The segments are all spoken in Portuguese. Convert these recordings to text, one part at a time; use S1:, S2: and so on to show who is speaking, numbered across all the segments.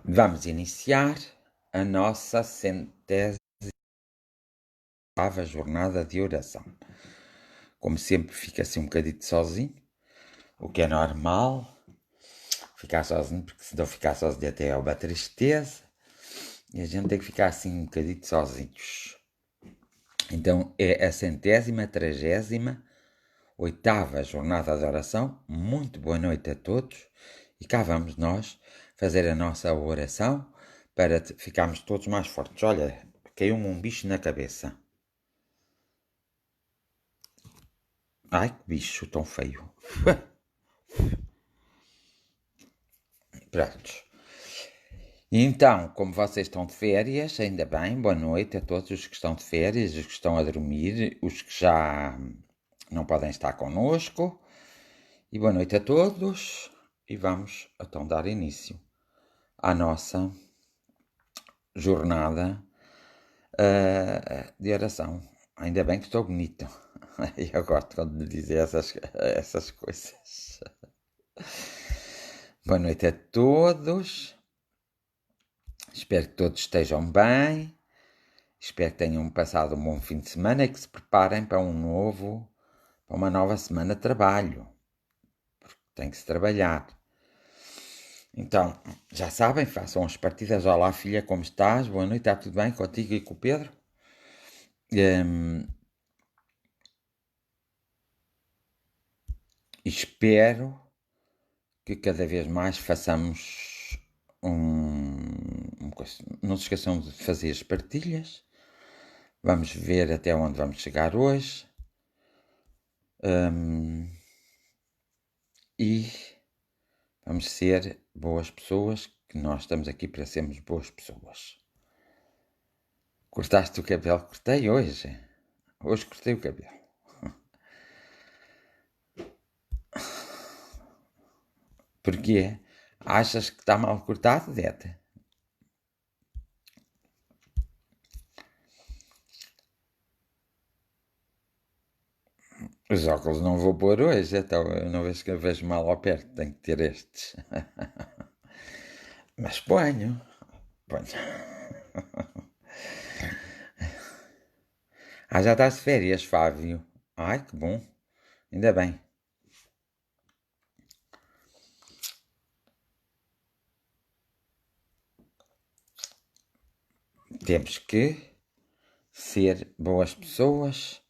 S1: Vamos iniciar a nossa 108ª jornada de oração. Como sempre, fica assim um bocadinho sozinho, o que é normal. Ficar sozinho, porque se não ficar sozinho até é uma tristeza. E a gente tem que ficar assim um bocadinho sozinhos. Então é a 138ª jornada de oração. Muito boa noite a todos. E cá vamos nós fazer a nossa oração para ficarmos todos mais fortes. Olha, caiu-me um bicho na cabeça. Ai, que bicho tão feio. Prontos. Então, como vocês estão de férias, ainda bem, boa noite a todos os que estão de férias, os que estão a dormir, os que já não podem estar connosco. E boa noite a todos. E vamos então dar início à nossa jornada de oração. Ainda bem que estou bonito. Eu gosto quando me dizem essas coisas. Boa noite a todos. Espero que todos estejam bem. Espero que tenham passado um bom fim de semana e que se preparem para uma nova semana de trabalho. Porque tem que se trabalhar. Então, já sabem, façam as partidas. Olá, filha, como estás? Boa noite, está tudo bem contigo e com o Pedro? Espero que cada vez mais façamos não se esqueçam de fazer as partilhas. Vamos ver até onde vamos chegar hoje. E vamos ser boas pessoas, que nós estamos aqui para sermos boas pessoas. Cortaste o cabelo? Cortei hoje. Hoje cortei o cabelo. Porquê? Achas que está mal cortado, Dete? Os óculos não vou pôr hoje, então eu não vejo que eu vejo mal ao perto, tenho que ter estes. Mas ponho. Já estás de férias, Fábio. Ai, que bom. Ainda bem. Temos que ser boas pessoas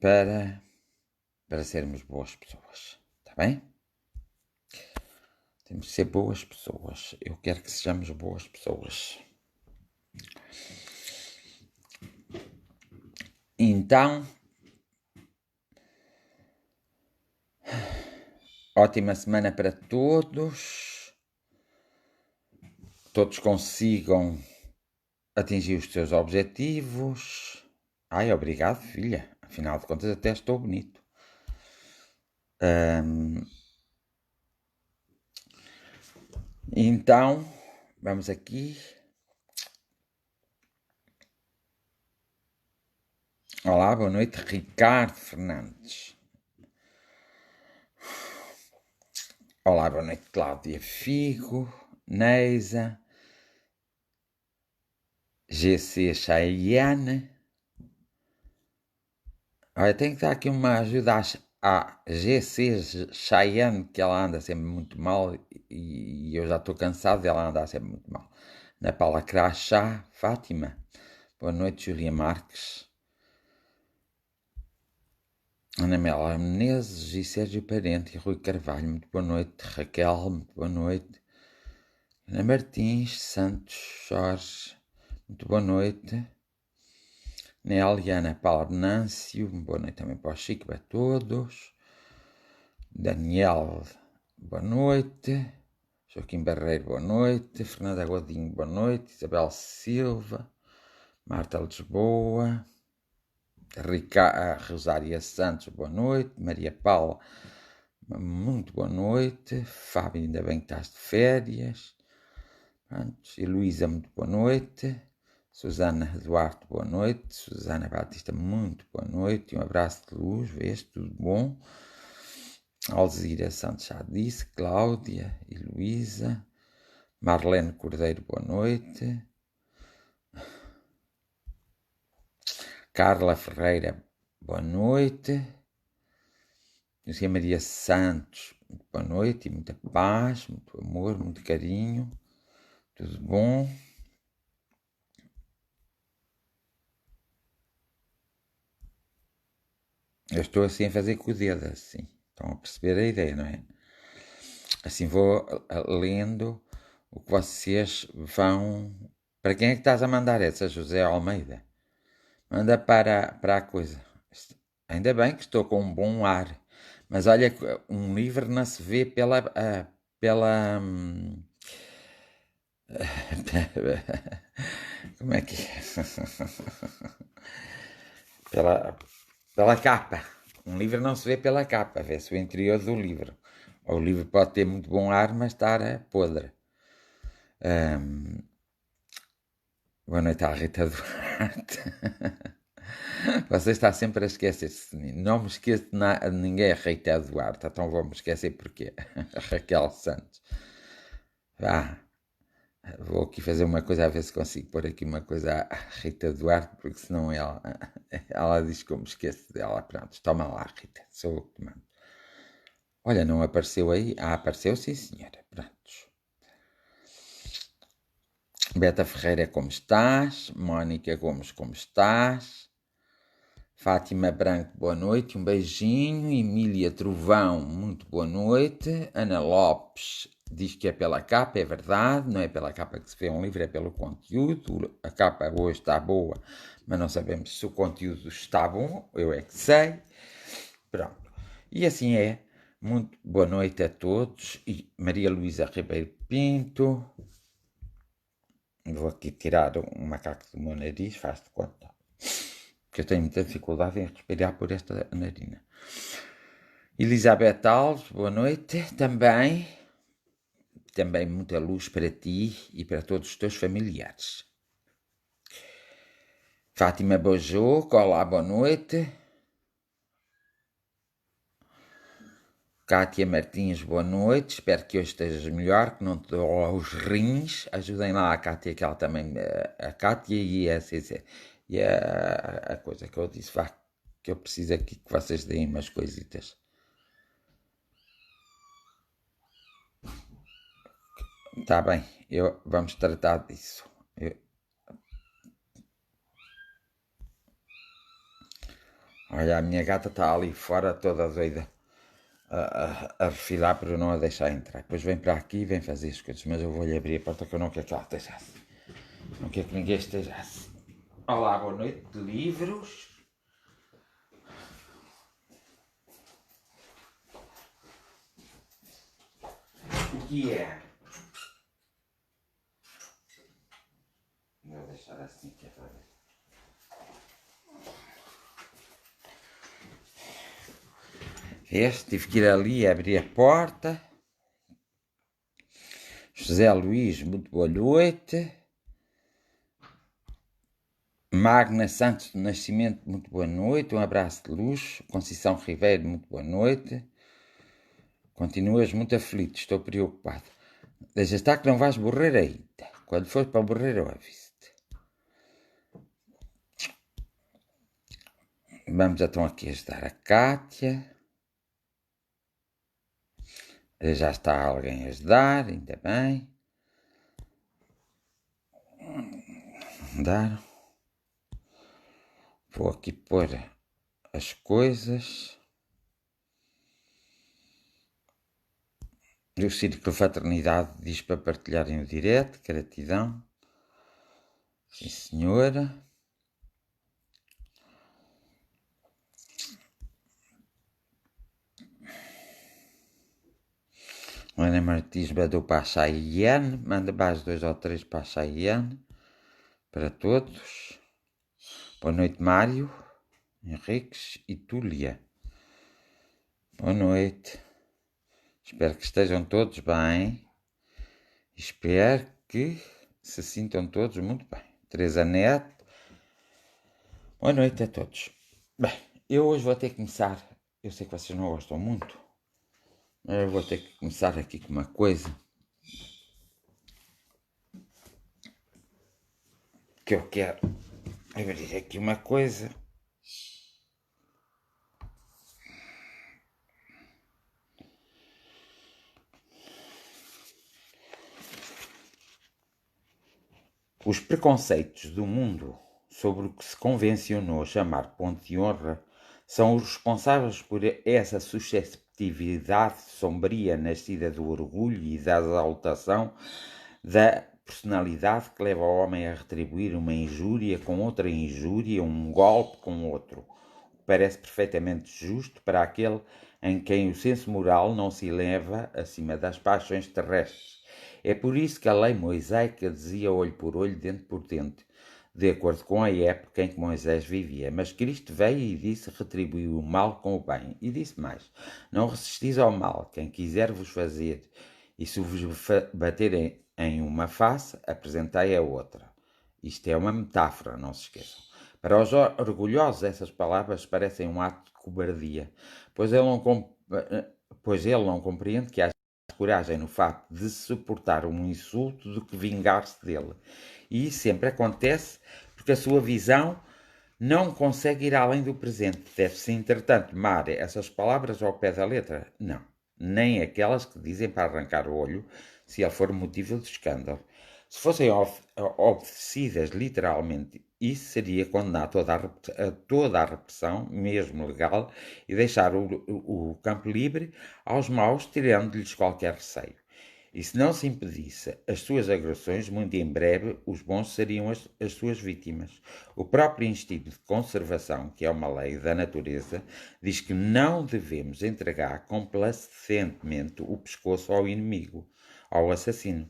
S1: para sermos boas pessoas. Está bem? Temos que ser boas pessoas. Eu quero que sejamos boas pessoas. Então, ótima semana para todos. Todos consigam atingir os seus objetivos. Ai, obrigado, filha. Afinal de contas, até estou bonito. Então, vamos aqui. Olá, boa noite, Ricardo Fernandes. Olá, boa noite, Cláudia Figo, Neisa, GC Cheyenne. Olha, tenho que dar aqui uma ajuda à GC Cheyenne, que ela anda sempre muito mal e eu já estou cansado dela andar sempre muito mal. Ana Paula Crachá, Fátima. Boa noite, Júlia Marques. Ana Mela Menezes e Sérgio Parente e Rui Carvalho. Muito boa noite. Raquel, muito boa noite. Ana Martins, Santos, Jorge, muito boa noite. Ana Paula Venâncio, boa noite também para o Chico, para todos. Daniel, boa noite. Joaquim Barreiro, boa noite. Fernanda Godinho, boa noite. Isabel Silva, Marta Lisboa. Rosária Santos, boa noite. Maria Paula, muito boa noite. Fábio, ainda bem que estás de férias. E Luísa, muito boa noite. Susana Duarte, boa noite. Susana Batista, muito boa noite. Um abraço de luz, vês, tudo bom. Alzira Santos já disse. Cláudia e Luísa. Marlene Cordeiro, boa noite. Carla Ferreira, boa noite. Lúcia Maria Santos, boa noite e muita paz, muito amor, muito carinho. Tudo bom? Eu estou assim a fazer com o dedo, assim. Estão a perceber a ideia, não é? Assim vou lendo o que vocês vão... Para quem é que estás a mandar essa, José Almeida? Manda para a coisa. Ainda bem que estou com um bom ar. Mas olha, um livro não se vê pela como é que é? pela capa. Um livro não se vê pela capa, vê-se o interior do livro. O livro pode ter muito bom ar, mas estar podre. Boa noite à Rita Duarte. Você está sempre a esquecer-se de mim. Não me esqueço de ninguém, a Rita Duarte. Então vou-me esquecer porquê. A Raquel Santos. Vá. Vou aqui fazer uma coisa a ver se consigo pôr aqui uma coisa à Rita Duarte, porque senão ela diz que eu me esqueço dela. Pronto, toma lá, Rita. Sou eu que mando. Olha, não apareceu aí? Ah, apareceu, sim, senhora. Pronto. Beta Ferreira, como estás? Mónica Gomes, como estás? Fátima Branco, boa noite, um beijinho. Emília Trovão, muito boa noite. Ana Lopes diz que é pela capa, é verdade, não é pela capa que se vê um livro, é pelo conteúdo. A capa hoje está boa, mas não sabemos se o conteúdo está bom, eu é que sei. Pronto. E assim é. Muito boa noite a todos. E Maria Luísa Ribeiro Pinto. Vou aqui tirar um macaco do meu nariz, faz de conta. Porque eu tenho muita dificuldade em respirar por esta narina. Elizabeth Alves, boa noite. Também muita luz para ti e para todos os teus familiares. Fátima Bojô, olá, boa noite. Cátia Martins, boa noite. Espero que hoje estejas melhor, que não te dou aos rins. Ajudem lá a Cátia, que ela também... A Cátia e a CC. E a coisa que eu disse, vá, que eu preciso aqui que vocês deem umas coisitas. Está bem, vamos tratar disso. Olha, a minha gata está ali fora toda doida a refilar para eu não a deixar entrar. Depois vem para aqui e vem fazer as coisas, mas eu vou-lhe abrir a porta que eu não quero que ela esteja assim. Não quero que ninguém esteja assim. Olá, boa noite. Livros. O que é? Vou deixar assim que é para ver. Tive que ir ali abrir a porta. José Luís, muito boa noite. Magna Santos do Nascimento, muito boa noite. Um abraço de luz. Conceição Ribeiro, muito boa noite. Continuas muito aflito, estou preocupado. Deixa estar que não vais morrer ainda. Quando fores para morrer, eu aviso-te. Vamos então aqui ajudar a Cátia. Já está alguém a ajudar, ainda bem. Andaram. Vou aqui pôr as coisas. O Círculo Fraternidade diz para partilharem o direto. Gratidão. Sim, senhora. Ana Martins mandou para a Cheyenne. Manda mais 2 ou 3 para a Cheyenne. Para todos. Boa noite, Mário, Henriques e Túlia. Boa noite. Espero que estejam todos bem. Espero que se sintam todos muito bem. Teresa Neto. Boa noite a todos. Bem, eu hoje vou ter que começar. Eu sei que vocês não gostam muito. Mas eu vou ter que começar aqui com uma coisa. que eu quero abrir aqui uma coisa. Os preconceitos do mundo sobre o que se convencionou chamar ponto de honra são os responsáveis por essa susceptibilidade sombria nascida do orgulho e da exaltação da personalidade que leva o homem a retribuir uma injúria com outra injúria, um golpe com outro. Parece perfeitamente justo para aquele em quem o senso moral não se eleva acima das paixões terrestres. É por isso que a lei mosaica dizia olho por olho, dente por dente, de acordo com a época em que Moisés vivia. Mas Cristo veio e disse, retribuiu o mal com o bem. E disse mais, não resistis ao mal, quem quiser vos fazer, e se vos baterem em uma face, apresentai a outra. Isto é uma metáfora, não se esqueçam. Para os orgulhosos, essas palavras parecem um ato de cobardia, pois ele não compreende que há coragem no facto de suportar um insulto do que vingar-se dele. E isso sempre acontece porque a sua visão não consegue ir além do presente. Deve-se, entretanto, tomar essas palavras ao pé da letra? Não. Nem aquelas que dizem para arrancar o olho, se ele for motivo de escândalo. Se fossem obedecidas literalmente, isso seria condenar toda a repressão, mesmo legal, e deixar o campo livre aos maus, tirando-lhes qualquer receio. E se não se impedisse as suas agressões, muito em breve os bons seriam as suas vítimas. O próprio instinto de conservação, que é uma lei da natureza, diz que não devemos entregar complacentemente o pescoço ao inimigo, ao assassino.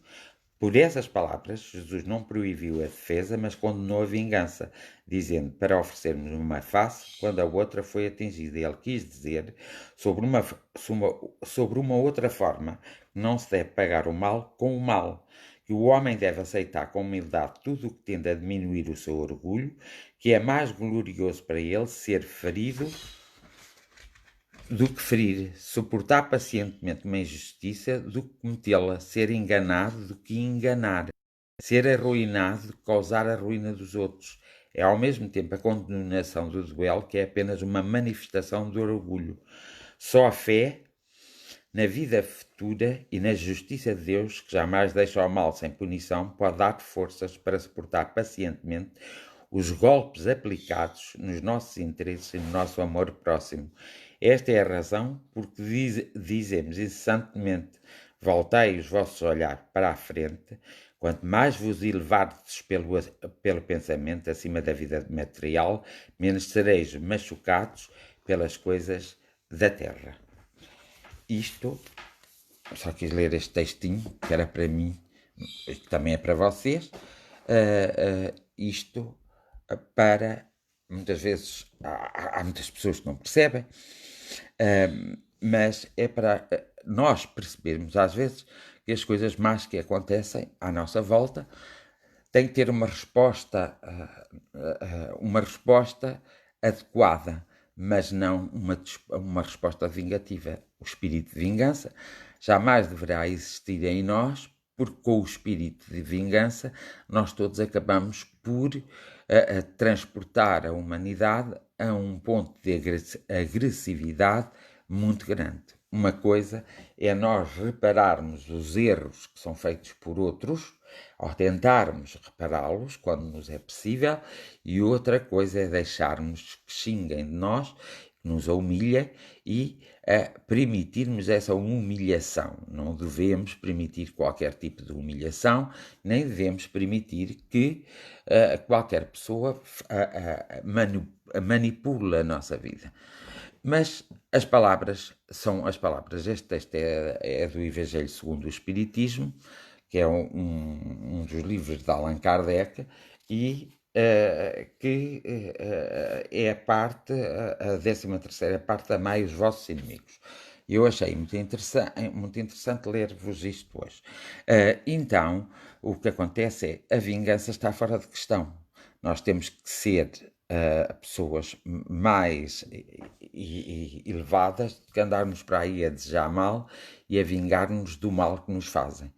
S1: Por essas palavras, Jesus não proibiu a defesa, mas condenou a vingança, dizendo para oferecermos uma face quando a outra foi atingida. Ele quis dizer, sobre uma outra forma, que não se deve pagar o mal com o mal, que o homem deve aceitar com humildade tudo o que tende a diminuir o seu orgulho, que é mais glorioso para ele ser ferido do que ferir, suportar pacientemente uma injustiça do que cometê-la, ser enganado do que enganar, ser arruinado do que causar a ruína dos outros. É ao mesmo tempo a condenação do duelo, que é apenas uma manifestação do orgulho. Só a fé na vida futura e na justiça de Deus, que jamais deixa o mal sem punição, pode dar forças para suportar pacientemente os golpes aplicados nos nossos interesses e no nosso amor próximo. Esta é a razão por que dizemos incessantemente: voltai os vossos olhares para a frente, quanto mais vos elevardes pelo pensamento acima da vida material, menos sereis machucados pelas coisas da terra. Isto, só quis ler este textinho, que era para mim, que também é para vocês, isto para, muitas vezes, há muitas pessoas que não percebem, mas é para nós percebermos, às vezes, que as coisas más que acontecem à nossa volta têm que ter uma resposta adequada, mas não uma resposta vingativa. O espírito de vingança jamais deverá existir em nós, porque com o espírito de vingança nós todos acabamos por transportar a humanidade a um ponto de agressividade muito grande. Uma coisa é nós repararmos os erros que são feitos por outros, ou tentarmos repará-los quando nos é possível, e outra coisa é deixarmos que xinguem de nós, que nos humilhem, e permitirmos essa humilhação. Não devemos permitir qualquer tipo de humilhação, nem devemos permitir que qualquer pessoa manipule a nossa vida. Mas as palavras são as palavras. Este texto é do Evangelho segundo o Espiritismo, que é um dos livros de Allan Kardec, e que é a 13ª parte, Amai os vossos inimigos. Eu achei muito interessante ler-vos isto hoje. Então, o que acontece é a vingança está fora de questão. Nós temos que ser pessoas mais elevadas do que andarmos para aí a desejar mal e a vingar-nos do mal que nos fazem.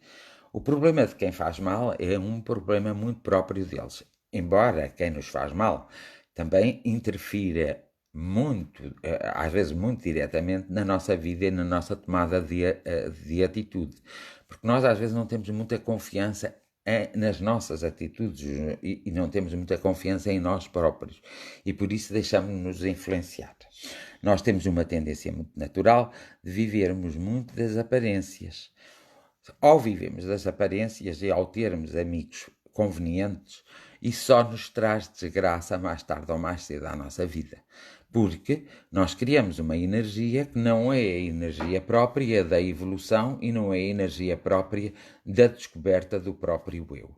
S1: O problema de quem faz mal é um problema muito próprio deles. embora quem nos faz mal também interfira muito, às vezes muito diretamente, na nossa vida e na nossa tomada de atitude. Porque nós às vezes não temos muita confiança nas nossas atitudes e não temos muita confiança em nós próprios. E por isso deixamos-nos influenciar. Nós temos uma tendência muito natural de vivermos muito das aparências. Ao vivemos das aparências e ao termos amigos convenientes, isso só nos traz desgraça mais tarde ou mais cedo à nossa vida. Porque nós criamos uma energia que não é a energia própria da evolução e não é a energia própria da descoberta do próprio eu.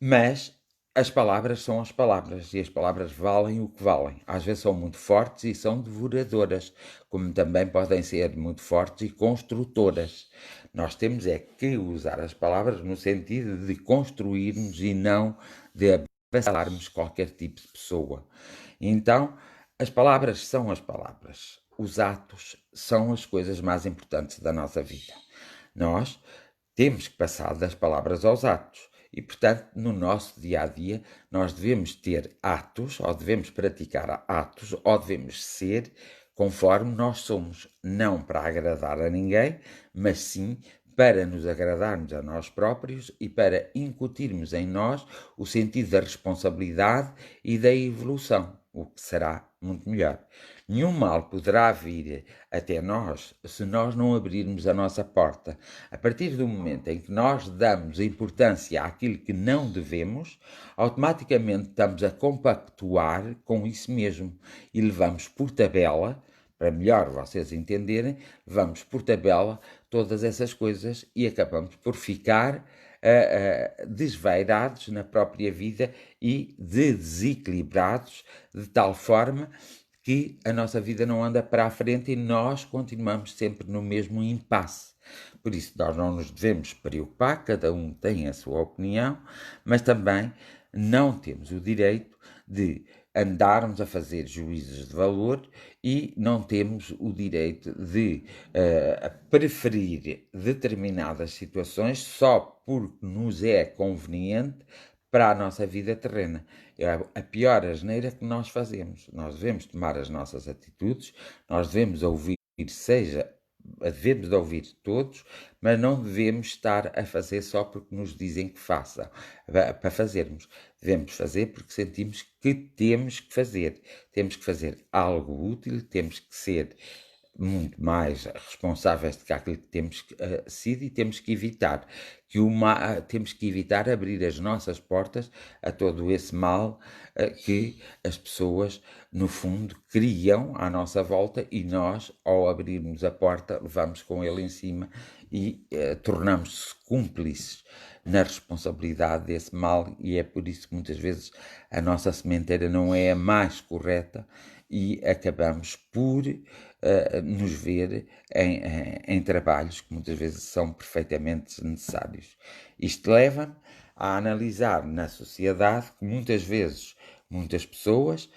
S1: Mas as palavras são as palavras e as palavras valem o que valem. Às vezes são muito fortes e são devoradoras, como também podem ser muito fortes e construtoras. Nós temos é que usar as palavras no sentido de construirmos e não de avassalarmos qualquer tipo de pessoa. Então, as palavras são as palavras. Os atos são as coisas mais importantes da nossa vida. Nós temos que passar das palavras aos atos. E, portanto, no nosso dia a dia, nós devemos ter atos, ou devemos praticar atos, ou devemos ser conforme nós somos, não para agradar a ninguém, mas sim para nos agradarmos a nós próprios e para incutirmos em nós o sentido da responsabilidade e da evolução, o que será muito melhor. Nenhum mal poderá vir até nós se nós não abrirmos a nossa porta. A partir do momento em que nós damos importância àquilo que não devemos, automaticamente estamos a compactuar com isso mesmo e levamos por tabela, para melhor vocês entenderem, vamos por tabela todas essas coisas e acabamos por ficar desvairados na própria vida e desequilibrados de tal forma que a nossa vida não anda para a frente e nós continuamos sempre no mesmo impasse. Por isso, nós não nos devemos preocupar, cada um tem a sua opinião, mas também não temos o direito de andarmos a fazer juízos de valor e não temos o direito de preferir determinadas situações só porque nos é conveniente para a nossa vida terrena. É a pior asneira que nós fazemos. Nós devemos tomar as nossas atitudes, nós devemos ouvir, devemos ouvir todos, mas não devemos estar a fazer só porque nos dizem que façam, para fazermos. Devemos fazer porque sentimos que temos que fazer. Temos que fazer algo útil, temos que ser muito mais responsáveis do que aquilo que temos sido e temos que evitar temos que evitar abrir as nossas portas a todo esse mal que as pessoas no fundo criam à nossa volta e nós ao abrirmos a porta levamos com ele em cima e tornamos-se cúmplices na responsabilidade desse mal e é por isso que muitas vezes a nossa sementeira não é a mais correta e acabamos por nos ver em trabalhos que muitas vezes são perfeitamente necessários. Isto leva-me a analisar na sociedade que muitas vezes muitas pessoas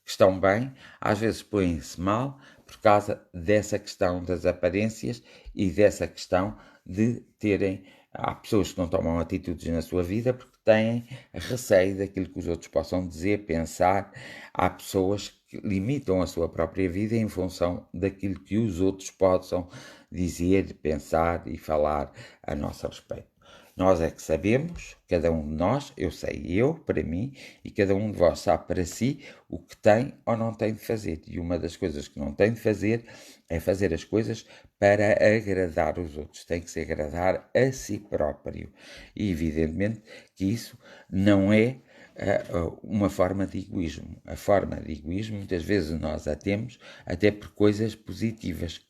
S1: que estão bem, às vezes põem-se mal por causa dessa questão das aparências e dessa questão de terem. Há pessoas que não tomam atitudes na sua vida porque têm receio daquilo que os outros possam dizer, pensar. Há pessoas que limitam a sua própria vida em função daquilo que os outros possam dizer, pensar e falar a nosso respeito. Nós é que sabemos, cada um de nós, eu sei eu, para mim, e cada um de vós sabe para si o que tem ou não tem de fazer. E uma das coisas que não tem de fazer é fazer as coisas para agradar os outros. Tem que se agradar a si próprio. E evidentemente que isso não é uma forma de egoísmo. A forma de egoísmo, muitas vezes nós a temos até por coisas positivas, que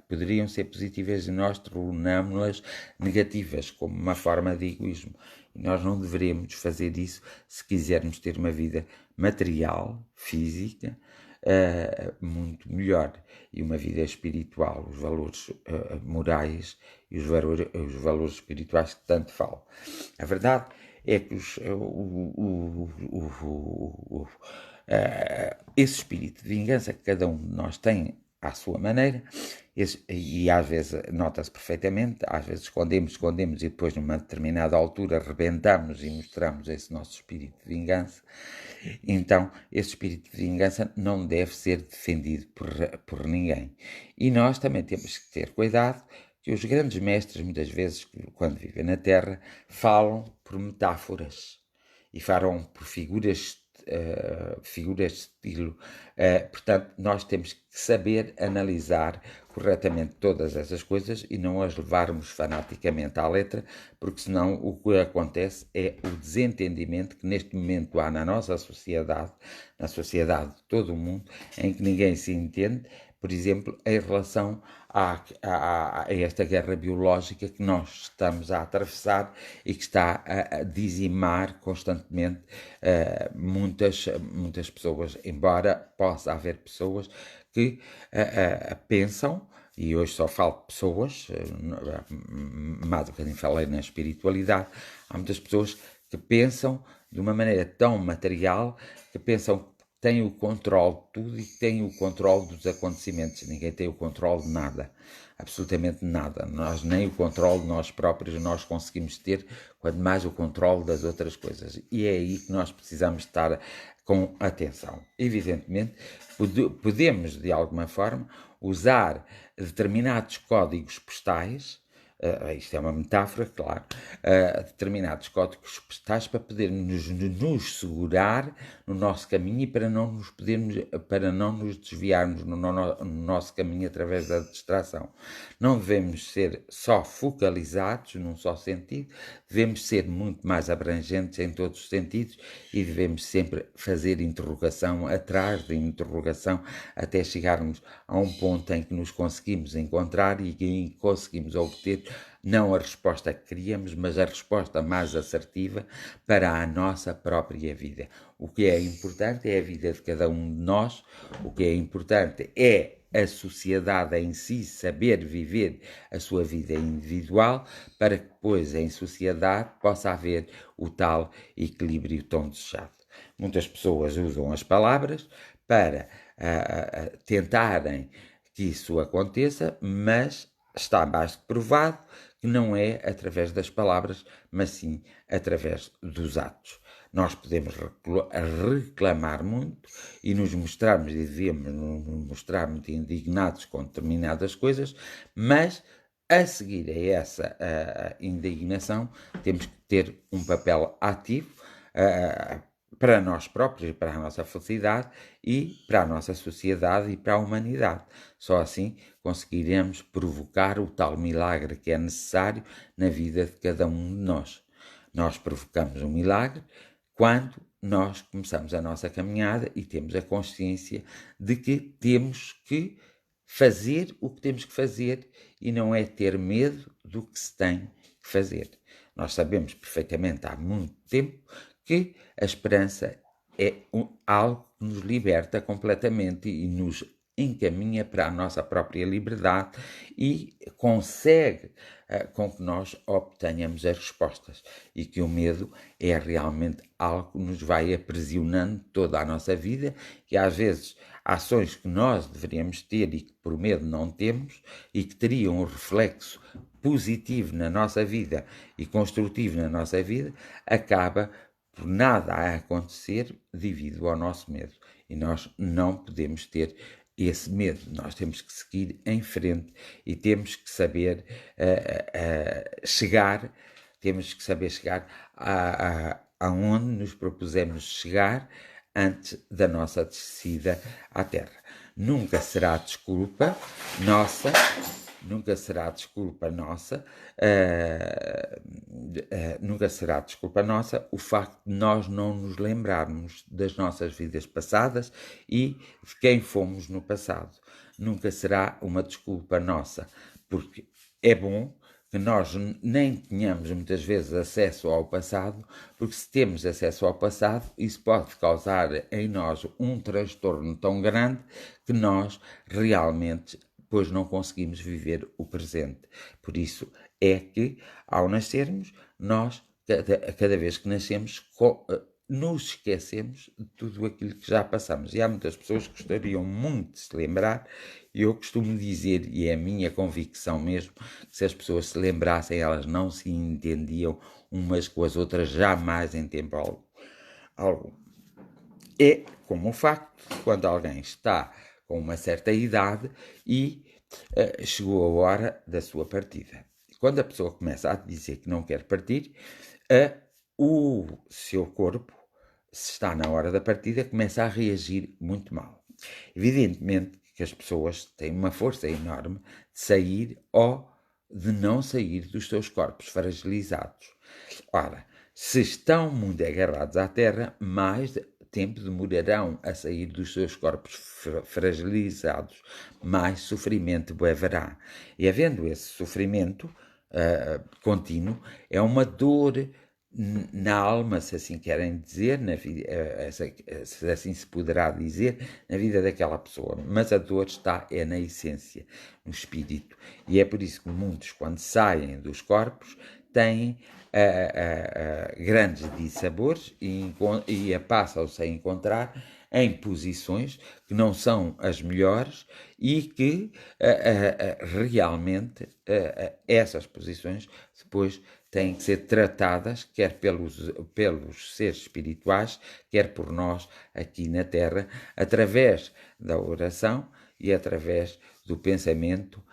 S1: poderiam ser positivas e nós tornamos-las negativas, como uma forma de egoísmo. E nós não deveríamos fazer isso se quisermos ter uma vida material, física, muito melhor e uma vida espiritual, os valores morais e os valores espirituais que tanto falo. A verdade é que esse espírito de vingança que cada um de nós tem à sua maneira, e às vezes nota-se perfeitamente, às vezes escondemos e depois numa determinada altura rebentamos e mostramos esse nosso espírito de vingança. Então esse espírito de vingança não deve ser defendido por ninguém. E nós também temos que ter cuidado que os grandes mestres, muitas vezes, quando vivem na Terra, falam por metáforas e falam por figuras de estilo. Portanto, nós temos que saber analisar corretamente todas essas coisas e não as levarmos fanaticamente à letra, porque senão o que acontece é o desentendimento que neste momento há na nossa sociedade, na sociedade de todo o mundo, em que ninguém se entende, por exemplo, em relação a esta guerra biológica que nós estamos a atravessar e que está a dizimar constantemente muitas pessoas, embora possa haver pessoas que pensam, e hoje só falo de pessoas, mais do que nem falei na espiritualidade, há muitas pessoas que pensam de uma maneira tão material, que pensam que têm o controle de tudo e que têm o controle dos acontecimentos. Ninguém tem o controle de nada, absolutamente nada. Nós nem o controle de nós próprios nós conseguimos ter, quanto mais o controle das outras coisas. E é aí que nós precisamos estar com atenção. Evidentemente, podemos, de alguma forma, usar determinados códigos postais, isto é uma metáfora, claro, determinados códigos postais para podermos nos segurar no nosso caminho e para não nos desviarmos no nosso caminho através da distração. Não devemos ser só focalizados num só sentido, devemos ser muito mais abrangentes em todos os sentidos e devemos sempre fazer interrogação atrás de interrogação até chegarmos a um ponto em que nos conseguimos encontrar e que conseguimos obter não a resposta que queríamos, mas a resposta mais assertiva para a nossa própria vida. O que é importante é a vida de cada um de nós, o que é importante é a sociedade em si saber viver a sua vida individual, para que depois em sociedade possa haver o tal equilíbrio tão desejado. Muitas pessoas usam as palavras para tentarem que isso aconteça, mas está mais que provado que não é através das palavras, mas sim através dos atos. Nós podemos reclamar muito e nos mostrarmos, e devemos nos mostrar muito indignados com determinadas coisas, mas a seguir a essa indignação temos que ter um papel ativo para nós próprios, para a nossa felicidade e para a nossa sociedade e para a humanidade. Só assim conseguiremos provocar o tal milagre que é necessário na vida de cada um de nós. Nós provocamos um milagre quando nós começamos a nossa caminhada e temos a consciência de que temos que fazer o que temos que fazer e não é ter medo do que se tem que fazer. Nós sabemos perfeitamente há muito tempo que a esperança é algo que nos liberta completamente e nos encaminha para a nossa própria liberdade e consegue com que nós obtenhamos as respostas e que o medo é realmente algo que nos vai aprisionando toda a nossa vida e às vezes ações que nós deveríamos ter e que por medo não temos e que teriam um reflexo positivo na nossa vida e construtivo na nossa vida, acaba por nada a acontecer devido ao nosso medo. E nós não podemos ter esse medo. Nós temos que seguir em frente e temos que saber chegar aonde nos propusemos chegar antes da nossa descida à Terra. Nunca será desculpa nossa o facto de nós não nos lembrarmos das nossas vidas passadas e de quem fomos no passado. Nunca será uma desculpa nossa, porque é bom que nós nem tenhamos muitas vezes acesso ao passado, porque se temos acesso ao passado, isso pode causar em nós um transtorno tão grande que nós realmente pois não conseguimos viver o presente. Por isso é que, ao nascermos, nós, cada vez que nascemos, nos esquecemos de tudo aquilo que já passamos. E há muitas pessoas que gostariam muito de se lembrar, e eu costumo dizer, e é a minha convicção mesmo, que se as pessoas se lembrassem, elas não se entendiam umas com as outras jamais em tempo algum. É como o facto de quando alguém está com uma certa idade e chegou a hora da sua partida. Quando a pessoa começa a dizer que não quer partir, o seu corpo, se está na hora da partida, começa a reagir muito mal. Evidentemente que as pessoas têm uma força enorme de sair ou de não sair dos seus corpos fragilizados. Ora, se estão muito agarrados à terra, mais tempo demorarão a sair dos seus corpos fragilizados, mais sofrimento haverá. E havendo esse sofrimento contínuo, é uma dor na alma, se assim querem dizer, se assim se poderá dizer, na vida daquela pessoa. Mas a dor está na essência, no espírito. E é por isso que muitos, quando saem dos corpos, têm grandes dissabores e passam-se a encontrar em posições que não são as melhores e que realmente essas posições depois têm que ser tratadas, quer pelos seres espirituais, quer por nós aqui na Terra, através da oração e através do pensamento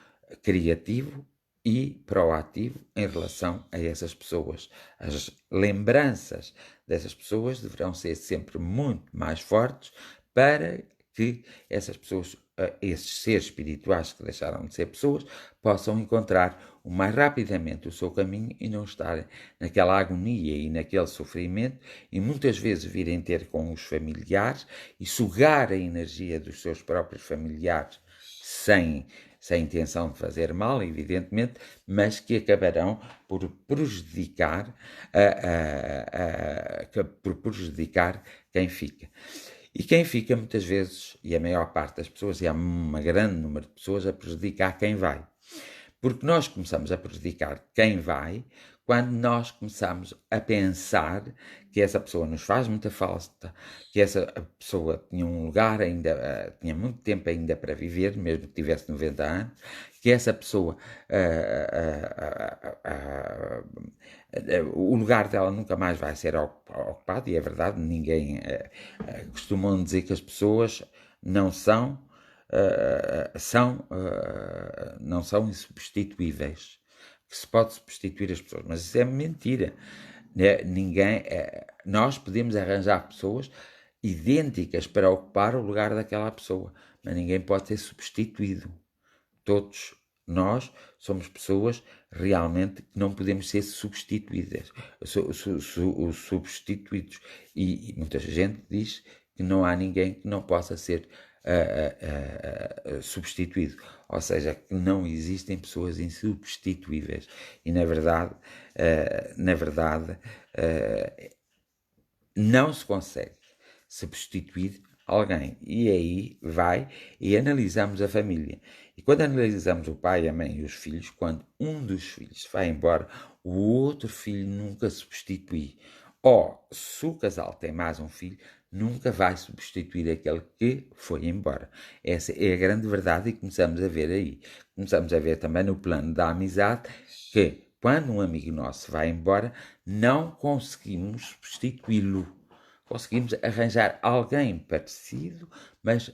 S1: criativo e proativo em relação a essas pessoas. As lembranças dessas pessoas deverão ser sempre muito mais fortes para que essas pessoas, esses seres espirituais que deixaram de ser pessoas, possam encontrar o mais rapidamente o seu caminho e não estarem naquela agonia e naquele sofrimento e muitas vezes virem ter com os familiares e sugar a energia dos seus próprios familiares sem intenção de fazer mal, evidentemente, mas que acabarão por prejudicar, por prejudicar quem fica. E quem fica muitas vezes, e a maior parte das pessoas, e há um grande número de pessoas, a prejudicar quem vai. Porque nós começamos a prejudicar quem vai quando nós começamos a pensar que essa pessoa nos faz muita falta, que essa pessoa tinha um lugar ainda, tinha muito tempo ainda para viver, mesmo que tivesse 90 anos, que essa pessoa, o lugar dela nunca mais vai ser ocupado, e é verdade, ninguém, costumam dizer que as pessoas não são não são insubstituíveis, que se pode substituir as pessoas, mas isso é mentira. Nós podemos arranjar pessoas idênticas para ocupar o lugar daquela pessoa, mas ninguém pode ser substituído. Todos nós somos pessoas realmente que não podemos ser substituídas, substituídos. E muita gente diz que não há ninguém que não possa ser substituído, ou seja, que não existem pessoas insubstituíveis e na verdade não se consegue substituir alguém. E aí vai e analisamos a família. E quando analisamos o pai, a mãe e os filhos, quando um dos filhos vai embora, o outro filho nunca substitui. Ou, se o casal tem mais um filho, nunca vai substituir aquele que foi embora. Essa é a grande verdade e começamos a ver aí. Começamos a ver também no plano da amizade que quando um amigo nosso vai embora, não conseguimos substituí-lo. Conseguimos arranjar alguém parecido, mas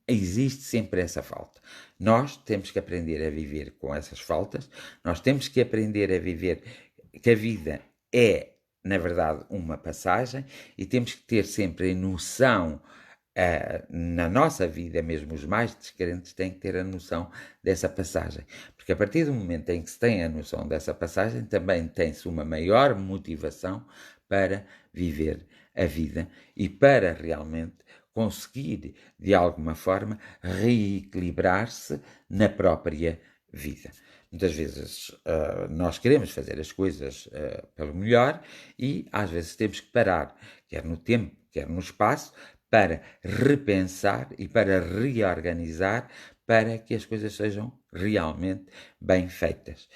S1: existe sempre essa falta. Nós temos que aprender a viver com essas faltas, nós temos que aprender a viver que a vida é, na verdade, uma passagem e temos que ter sempre a noção na nossa vida, mesmo os mais descrentes têm que ter a noção dessa passagem, porque a partir do momento em que se tem a noção dessa passagem, também tem-se uma maior motivação para viver a vida e para realmente conseguir, de alguma forma, reequilibrar-se na própria vida. Muitas vezes nós queremos fazer as coisas pelo melhor e às vezes temos que parar, quer no tempo, quer no espaço, para repensar e para reorganizar para que as coisas sejam realmente bem feitas.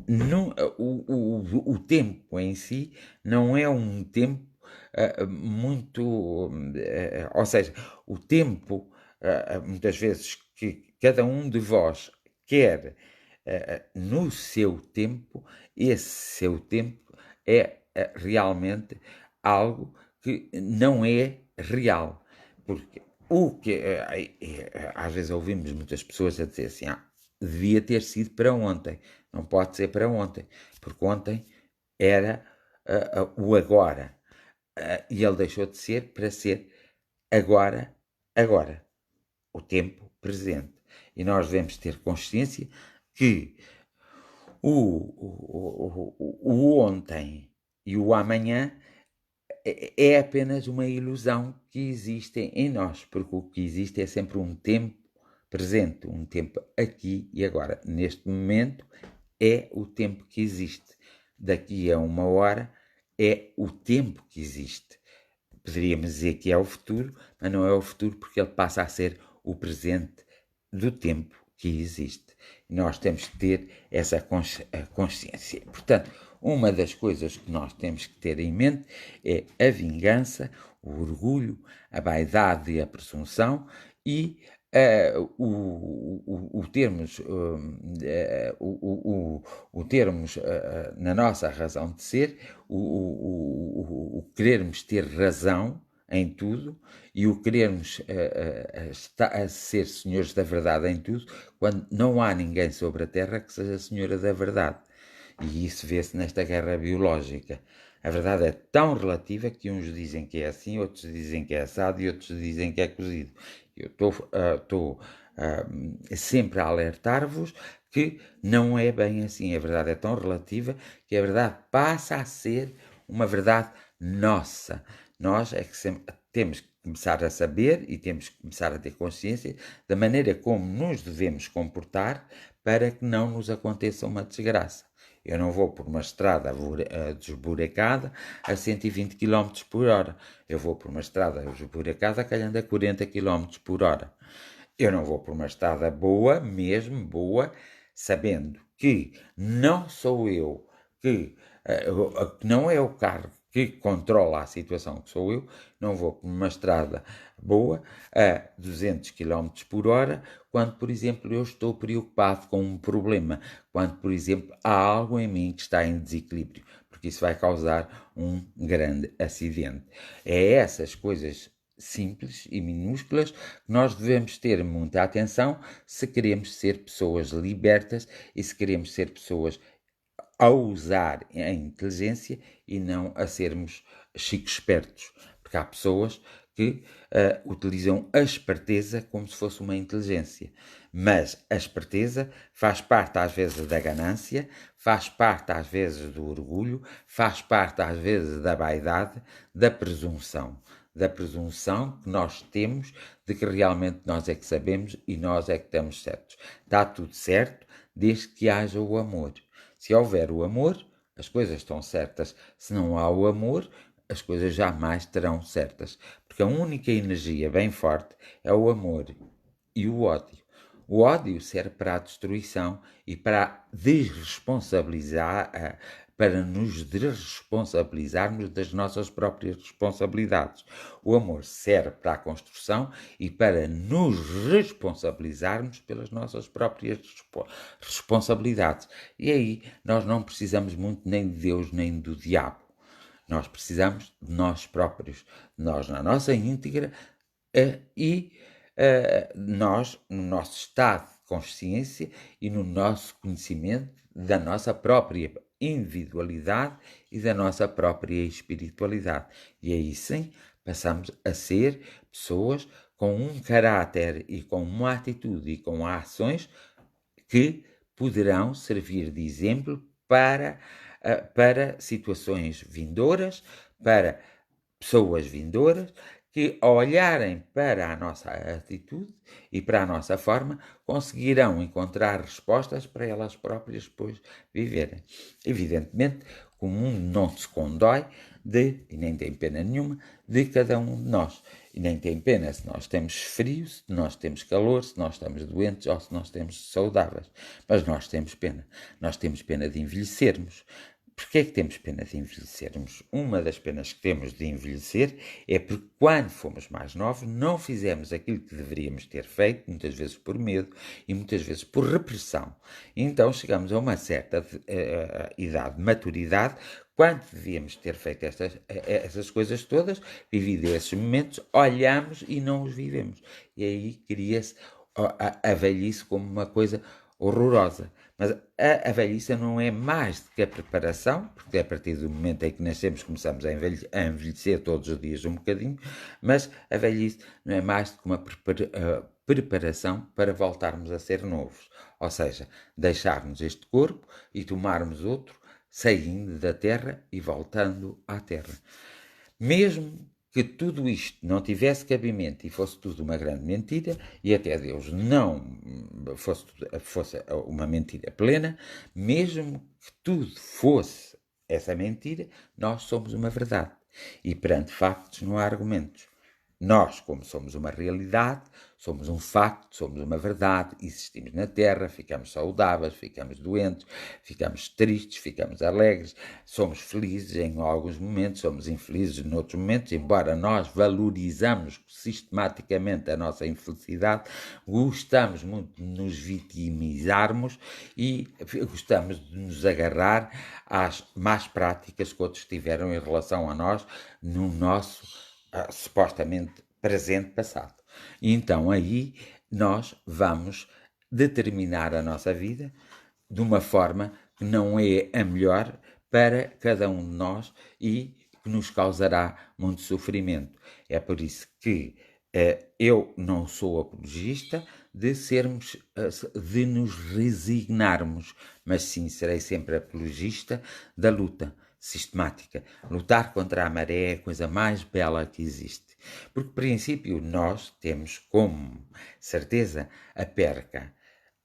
S1: não, o tempo em si não é um tempo muito. Ou seja, o tempo, muitas vezes, que cada um de vós quer no seu tempo, esse seu tempo é realmente algo que não é real. Porque o que às vezes ouvimos muitas pessoas a dizer assim, devia ter sido para ontem, não pode ser para ontem, porque ontem era o agora, e ele deixou de ser para ser agora, agora, o tempo presente. E nós devemos ter consciência que o ontem e o amanhã é apenas uma ilusão que existe em nós, porque o que existe é sempre um tempo presente, um tempo aqui e agora. Neste momento é o tempo que existe. Daqui a uma hora é o tempo que existe. Poderíamos dizer que é o futuro, mas não é o futuro porque ele passa a ser o presente do tempo que existe. E nós temos que ter essa consciência. Portanto, uma das coisas que nós temos que ter em mente é a vingança, o orgulho, a vaidade e a presunção e o termos na nossa razão de ser, o querermos ter razão em tudo e o querermos a ser senhores da verdade em tudo, quando não há ninguém sobre a terra que seja senhora da verdade. E isso vê-se nesta guerra biológica. A verdade é tão relativa que uns dizem que é assim, outros dizem que é assado e outros dizem que é cozido. Eu estou sempre a alertar-vos que não é bem assim. A verdade é tão relativa que a verdade passa a ser uma verdade nossa. Nós é que sempre temos que começar a saber e temos que começar a ter consciência da maneira como nos devemos comportar para que não nos aconteça uma desgraça. Eu não vou por uma estrada desburacada a 120 km por hora. Eu vou por uma estrada desburacada que anda a 40 km por hora. Eu não vou por uma estrada boa, mesmo boa, sabendo que não sou eu que não é o carro que controla a situação, que sou eu, não vou por uma estrada boa a 200 km por hora, quando, por exemplo, eu estou preocupado com um problema, quando, por exemplo, há algo em mim que está em desequilíbrio, porque isso vai causar um grande acidente. É essas coisas simples e minúsculas que nós devemos ter muita atenção se queremos ser pessoas libertas e se queremos ser pessoas a usar a inteligência e não a sermos chicos espertos, porque há pessoas que utilizam a esperteza como se fosse uma inteligência. Mas a esperteza faz parte às vezes da ganância, faz parte às vezes do orgulho, faz parte às vezes da vaidade, da presunção que nós temos de que realmente nós é que sabemos e nós é que estamos certos. Está tudo certo desde que haja o amor. Se houver o amor, as coisas estão certas. Se não há o amor, as coisas jamais estarão certas. Porque a única energia bem forte é o amor e o ódio. O ódio serve para a destruição e para desresponsabilizar, para nos desresponsabilizarmos das nossas próprias responsabilidades. O amor serve para a construção e para nos responsabilizarmos pelas nossas próprias responsabilidades. E aí nós não precisamos muito nem de Deus nem do diabo. Nós precisamos de nós próprios, nós na nossa íntegra e nós, no nosso estado de consciência e no nosso conhecimento da nossa própria individualidade e da nossa própria espiritualidade. E aí sim passamos a ser pessoas com um caráter e com uma atitude e com ações que poderão servir de exemplo para situações vindouras, para pessoas vindouras, que ao olharem para a nossa atitude e para a nossa forma, conseguirão encontrar respostas para elas próprias depois viverem. Evidentemente, o mundo não se condói e nem tem pena nenhuma, de cada um de nós. E nem tem pena se nós temos frio, se nós temos calor, se nós estamos doentes ou se nós estamos saudáveis. Mas nós temos pena. Nós temos pena de envelhecermos. Porquê é que temos pena de envelhecermos? Uma das penas que temos de envelhecer é porque quando fomos mais novos não fizemos aquilo que deveríamos ter feito, muitas vezes por medo e muitas vezes por repressão. Então chegamos a uma certa idade de maturidade, quando devíamos ter feito essas coisas todas, vivido esses momentos, olhamos e não os vivemos. E aí cria-se a velhice como uma coisa horrorosa. Mas a velhice não é mais do que a preparação, porque a partir do momento em que nascemos começamos a envelhecer todos os dias um bocadinho, mas a velhice não é mais do que uma preparação para voltarmos a ser novos. Ou seja, deixarmos este corpo e tomarmos outro, saindo da terra e voltando à terra. Mesmo que tudo isto não tivesse cabimento e fosse tudo uma grande mentira, e até Deus não fosse uma mentira plena, mesmo que tudo fosse essa mentira, nós somos uma verdade. E perante factos não há argumentos. Nós, como somos uma realidade, somos um facto, somos uma verdade, existimos na Terra, ficamos saudáveis, ficamos doentes, ficamos tristes, ficamos alegres, somos felizes em alguns momentos, somos infelizes noutros momentos, embora nós valorizamos sistematicamente a nossa infelicidade, gostamos muito de nos vitimizarmos e gostamos de nos agarrar às más práticas que outros tiveram em relação a nós no nosso supostamente presente, passado. E então aí nós vamos determinar a nossa vida de uma forma que não é a melhor para cada um de nós e que nos causará muito sofrimento. É por isso que eu não sou apologista de nos resignarmos, mas sim serei sempre apologista da luta sistemática. Lutar contra a maré é a coisa mais bela que existe. Porque, por princípio, nós temos como certeza a perca.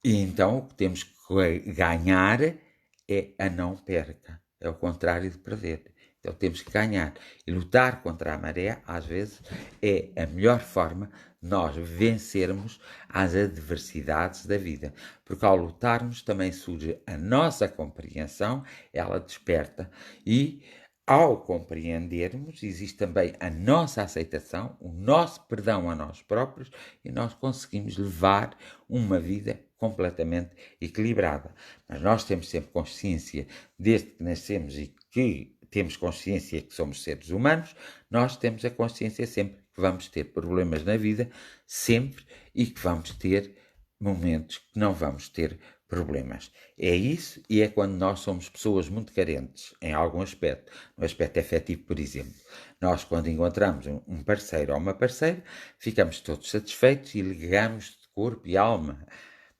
S1: E então o que temos que ganhar é a não perca. É o contrário de perder. Então temos que ganhar. E lutar contra a maré, às vezes, é a melhor forma de nós vencermos as adversidades da vida. Porque ao lutarmos também surge a nossa compreensão, ela desperta. E ao compreendermos, existe também a nossa aceitação, o nosso perdão a nós próprios e nós conseguimos levar uma vida completamente equilibrada. Mas nós temos sempre consciência, desde que nascemos e que temos consciência que somos seres humanos, nós temos a consciência sempre que vamos ter problemas na vida, sempre, e que vamos ter momentos que não vamos ter problemas. É isso, e é quando nós somos pessoas muito carentes em algum aspecto, no aspecto afetivo, por exemplo. Nós, quando encontramos um parceiro ou uma parceira, ficamos todos satisfeitos e ligamos de corpo e alma,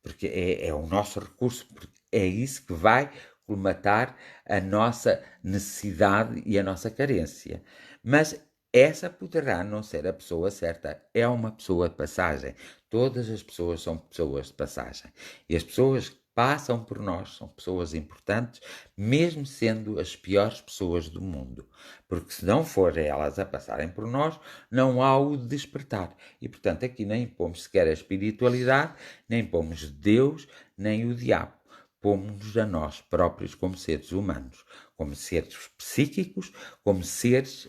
S1: porque é o nosso recurso, porque é isso que vai colmatar a nossa necessidade e a nossa carência. Mas essa poderá não ser a pessoa certa, é uma pessoa de passagem. Todas as pessoas são pessoas de passagem. E as pessoas que passam por nós são pessoas importantes, mesmo sendo as piores pessoas do mundo. Porque se não forem elas a passarem por nós, não há o despertar. E, portanto, aqui nem pomos sequer a espiritualidade, nem pomos Deus, nem o diabo. Pomos-nos a nós próprios como seres humanos, como seres psíquicos, como seres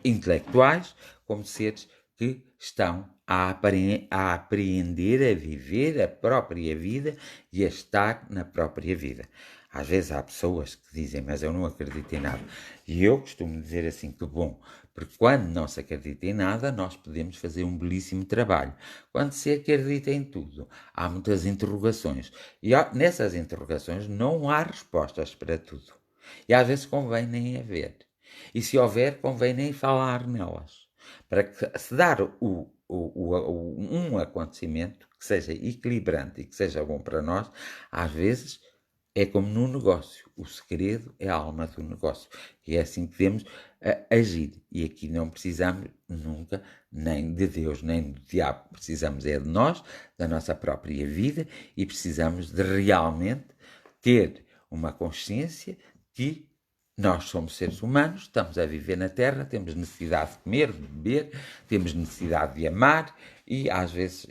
S1: intelectuais, como seres que estão a apreender a viver a própria vida e a estar na própria vida. Às vezes há pessoas que dizem, mas eu não acredito em nada. E eu costumo dizer assim, que bom, porque quando não se acredita em nada, nós podemos fazer um belíssimo trabalho. Quando se acredita em tudo, há muitas interrogações. E nessas interrogações não há respostas para tudo. E às vezes convém nem haver. E se houver, convém nem falar nelas. Para que se dar um acontecimento que seja equilibrante e que seja bom para nós, às vezes é como no negócio. O segredo é a alma do negócio. E é assim que devemos agir. E aqui não precisamos nunca nem de Deus, nem do diabo. Precisamos é de nós, da nossa própria vida, e precisamos de realmente ter uma consciência que Nós somos seres humanos, estamos a viver na Terra, temos necessidade de comer, de beber, temos necessidade de amar e, às vezes,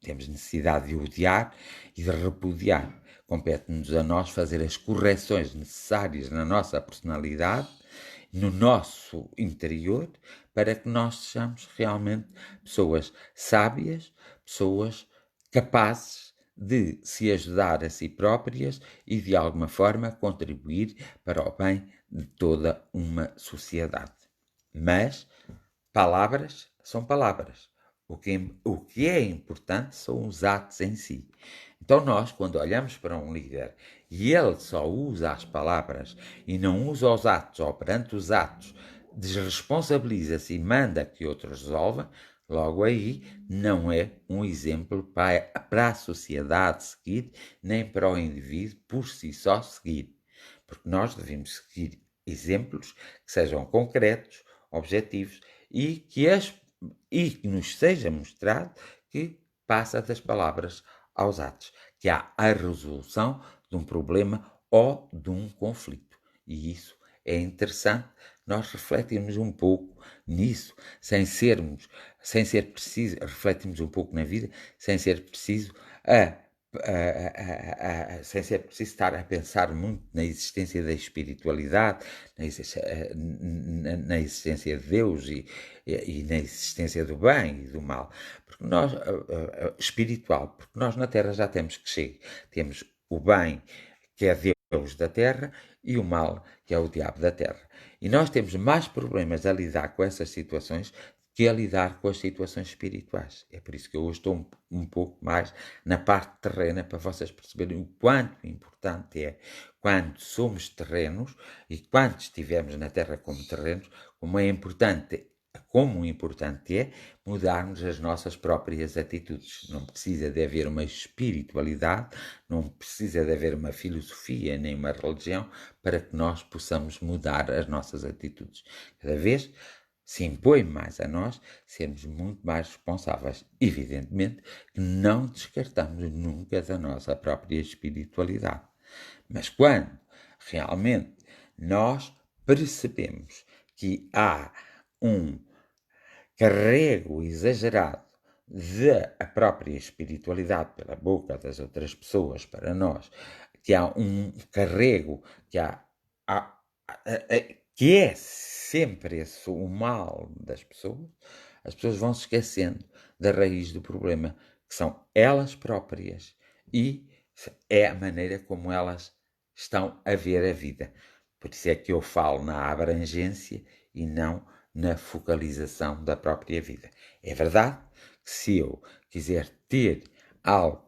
S1: temos necessidade de odiar e de repudiar. Compete-nos a nós fazer as correções necessárias na nossa personalidade, no nosso interior, para que nós sejamos realmente pessoas sábias, pessoas capazes de se ajudar a si próprias e, de alguma forma, contribuir para o bem de toda uma sociedade. Mas palavras são palavras. O que é importante são os atos em si. Então nós, quando olhamos para um líder e ele só usa as palavras e não usa os atos, ou perante os atos desresponsabiliza-se e manda que outros resolvam, logo aí não é um exemplo para a sociedade seguir, nem para o indivíduo por si só seguir. Porque nós devemos seguir exemplos que sejam concretos, objetivos e que nos seja mostrado que passa das palavras aos atos, que há a resolução de um problema ou de um conflito. E isso é interessante nós refletirmos um pouco nisso, sem ser preciso, refletirmos um pouco na vida, sem ser preciso sem ser preciso estar a pensar muito na existência da espiritualidade, na existência de Deus e na existência do bem e do mal, porque nós, espiritual, porque nós na Terra já temos que chegar, temos o bem, que é Deus da Terra, e o mal, que é o diabo da Terra. E nós temos mais problemas a lidar com essas situações que a lidar com as situações espirituais. É por isso que eu hoje estou um pouco mais na parte terrena, para vocês perceberem o quanto importante é, quando somos terrenos e quando estivermos na Terra como terrenos, como importante é mudarmos as nossas próprias atitudes. Não precisa de haver uma espiritualidade, não precisa de haver uma filosofia nem uma religião para que nós possamos mudar as nossas atitudes. Cada vez se impõe mais a nós sermos muito mais responsáveis. Evidentemente que não descartamos nunca da nossa própria espiritualidade. Mas quando realmente nós percebemos que há um carrego exagerado da própria espiritualidade pela boca das outras pessoas para nós, que há um carrego, que é sempre esse o mal das pessoas, as pessoas vão se esquecendo da raiz do problema, que são elas próprias e é a maneira como elas estão a ver a vida. Por isso é que eu falo na abrangência e não na focalização da própria vida. É verdade que se eu quiser ter algo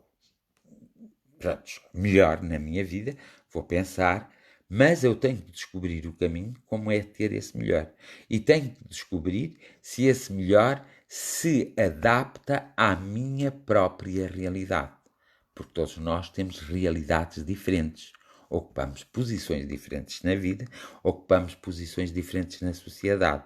S1: melhor na minha vida, vou pensar, mas eu tenho que descobrir o caminho, como é ter esse melhor. E tenho que descobrir se esse melhor se adapta à minha própria realidade. Porque todos nós temos realidades diferentes. Ocupamos posições diferentes na vida, ocupamos posições diferentes na sociedade.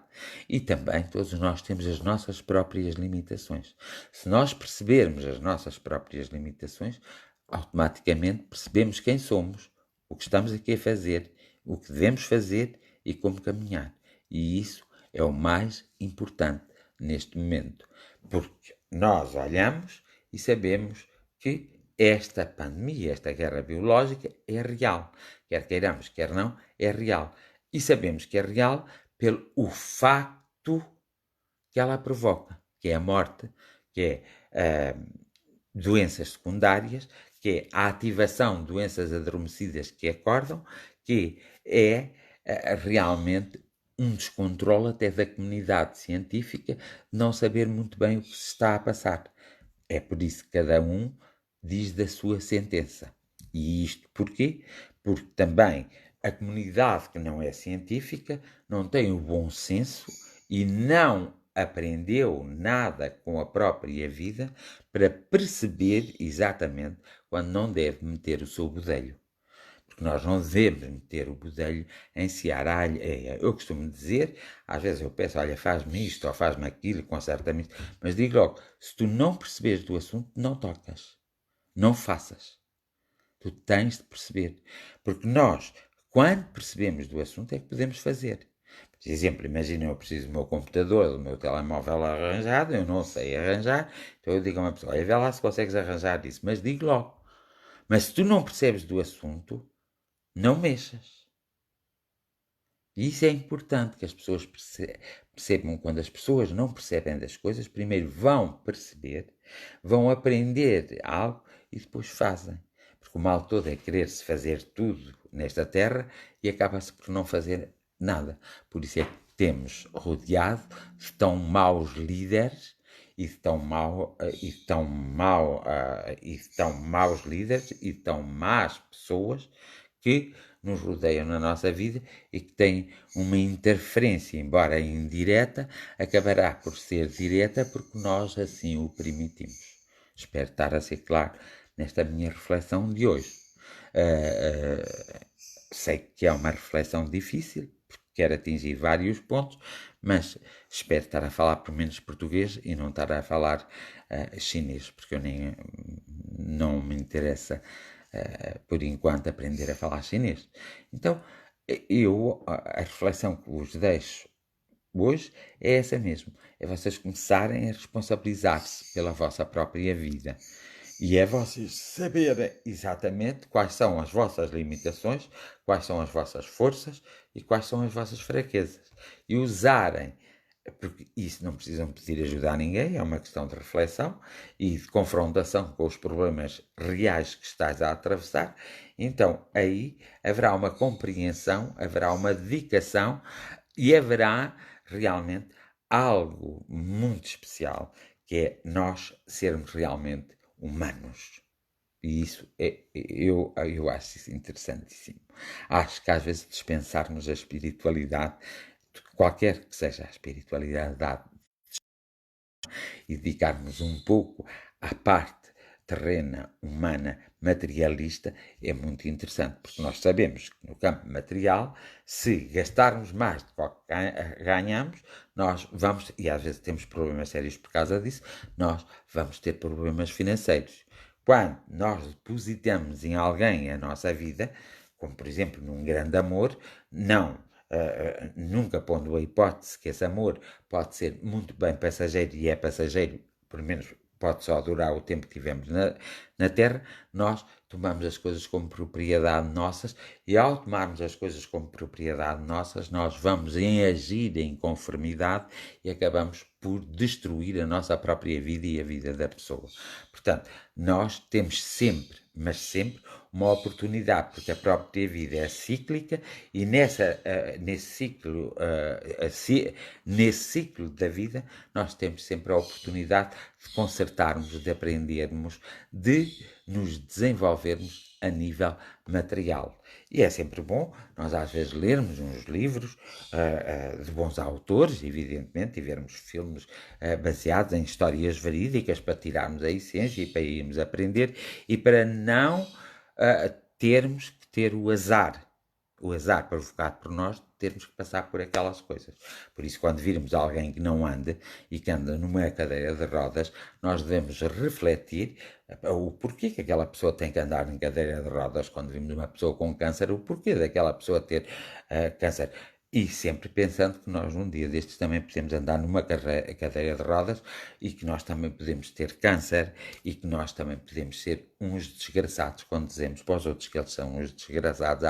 S1: E também todos nós temos as nossas próprias limitações. Se nós percebermos as nossas próprias limitações, automaticamente percebemos quem somos, o que estamos aqui a fazer, o que devemos fazer e como caminhar. E isso é o mais importante neste momento, porque nós olhamos e sabemos que esta pandemia, esta guerra biológica é real. Quer queiramos, quer não, é real. E sabemos que é real pelo facto que ela provoca, que é a morte, que é doenças secundárias, que é a ativação de doenças adormecidas que acordam, que é realmente um descontrole até da comunidade científica, não saber muito bem o que se está a passar. É por isso que cada um diz da sua sentença. E isto porquê? Porque também a comunidade que não é científica não tem o bom senso e não aprendeu nada com a própria vida para perceber exatamente quando não deve meter o seu bodelho. Porque nós não devemos meter o bodelho em seara alheia. Eu costumo dizer, às vezes eu peço, olha, faz-me isto ou faz-me aquilo, conserta-me isto, mas digo logo, se tu não perceberes do assunto, não tocas, não faças. Tu tens de perceber. Porque nós, quando percebemos do assunto é que podemos fazer. Por exemplo, imagina eu preciso do meu computador, do meu telemóvel arranjado, eu não sei arranjar, então eu digo a uma pessoa, olha, vê lá se consegues arranjar isso, mas digo logo. Mas se tu não percebes do assunto, não mexas. E isso é importante que as pessoas percebam. Quando as pessoas não percebem das coisas, primeiro vão perceber, vão aprender algo e depois fazem. Porque o mal todo é querer-se fazer tudo nesta terra e acaba-se por não fazer nada. Por isso é que temos rodeado de tão maus líderes e de tão maus líderes e de tão más pessoas que nos rodeiam na nossa vida e que têm uma interferência, embora indireta, acabará por ser direta porque nós assim o permitimos. Espero estar a ser claro nesta minha reflexão de hoje. Sei que é uma reflexão difícil, porque quero atingir vários pontos, mas espero estar a falar pelo menos português e não estar a falar chinês, porque não me interessa por enquanto, aprender a falar chinês. Então, a reflexão que vos deixo hoje é essa mesmo. É vocês começarem a responsabilizar-se pela vossa própria vida. E é vocês saberem exatamente quais são as vossas limitações, quais são as vossas forças e quais são as vossas fraquezas. E usarem, porque isso não precisam pedir ajuda a ninguém, é uma questão de reflexão e de confrontação com os problemas reais que estás a atravessar. Então aí haverá uma compreensão, haverá uma dedicação e haverá realmente algo muito especial, que é nós sermos realmente humanos. E isso eu acho isso interessantíssimo. Acho que às vezes dispensarmos a espiritualidade, qualquer que seja a espiritualidade, e dedicarmos um pouco à parte terrena, humana, materialista, é muito interessante, porque nós sabemos que no campo material, se gastarmos mais do que ganhamos, nós vamos, e às vezes temos problemas sérios por causa disso, nós vamos ter problemas financeiros. Quando nós depositamos em alguém a nossa vida, como por exemplo num grande amor, nunca pondo a hipótese que esse amor pode ser muito bem passageiro e é passageiro, pelo menos pode só durar o tempo que tivemos na Terra, nós tomamos as coisas como propriedade nossas e ao tomarmos as coisas como propriedade nossas, nós vamos agir em conformidade e acabamos por destruir a nossa própria vida e a vida da pessoa. Portanto, nós temos sempre, mas sempre, uma oportunidade, porque a própria vida é cíclica e nesse ciclo da vida nós temos sempre a oportunidade de consertarmos, de aprendermos, de nos desenvolvermos a nível material. E é sempre bom nós às vezes lermos uns livros de bons autores, evidentemente, e vermos filmes baseados em histórias verídicas para tirarmos a essência e para irmos aprender e para não termos que ter o azar provocado por nós, termos que passar por aquelas coisas. Por isso, quando virmos alguém que não anda e que anda numa cadeira de rodas, nós devemos refletir o porquê que aquela pessoa tem que andar em cadeira de rodas. Quando vimos uma pessoa com câncer, o porquê daquela pessoa ter câncer. E sempre pensando que nós um dia destes também podemos andar numa cadeira de rodas e que nós também podemos ter câncer e que nós também podemos ser uns desgraçados quando dizemos para os outros que eles são uns desgraçados.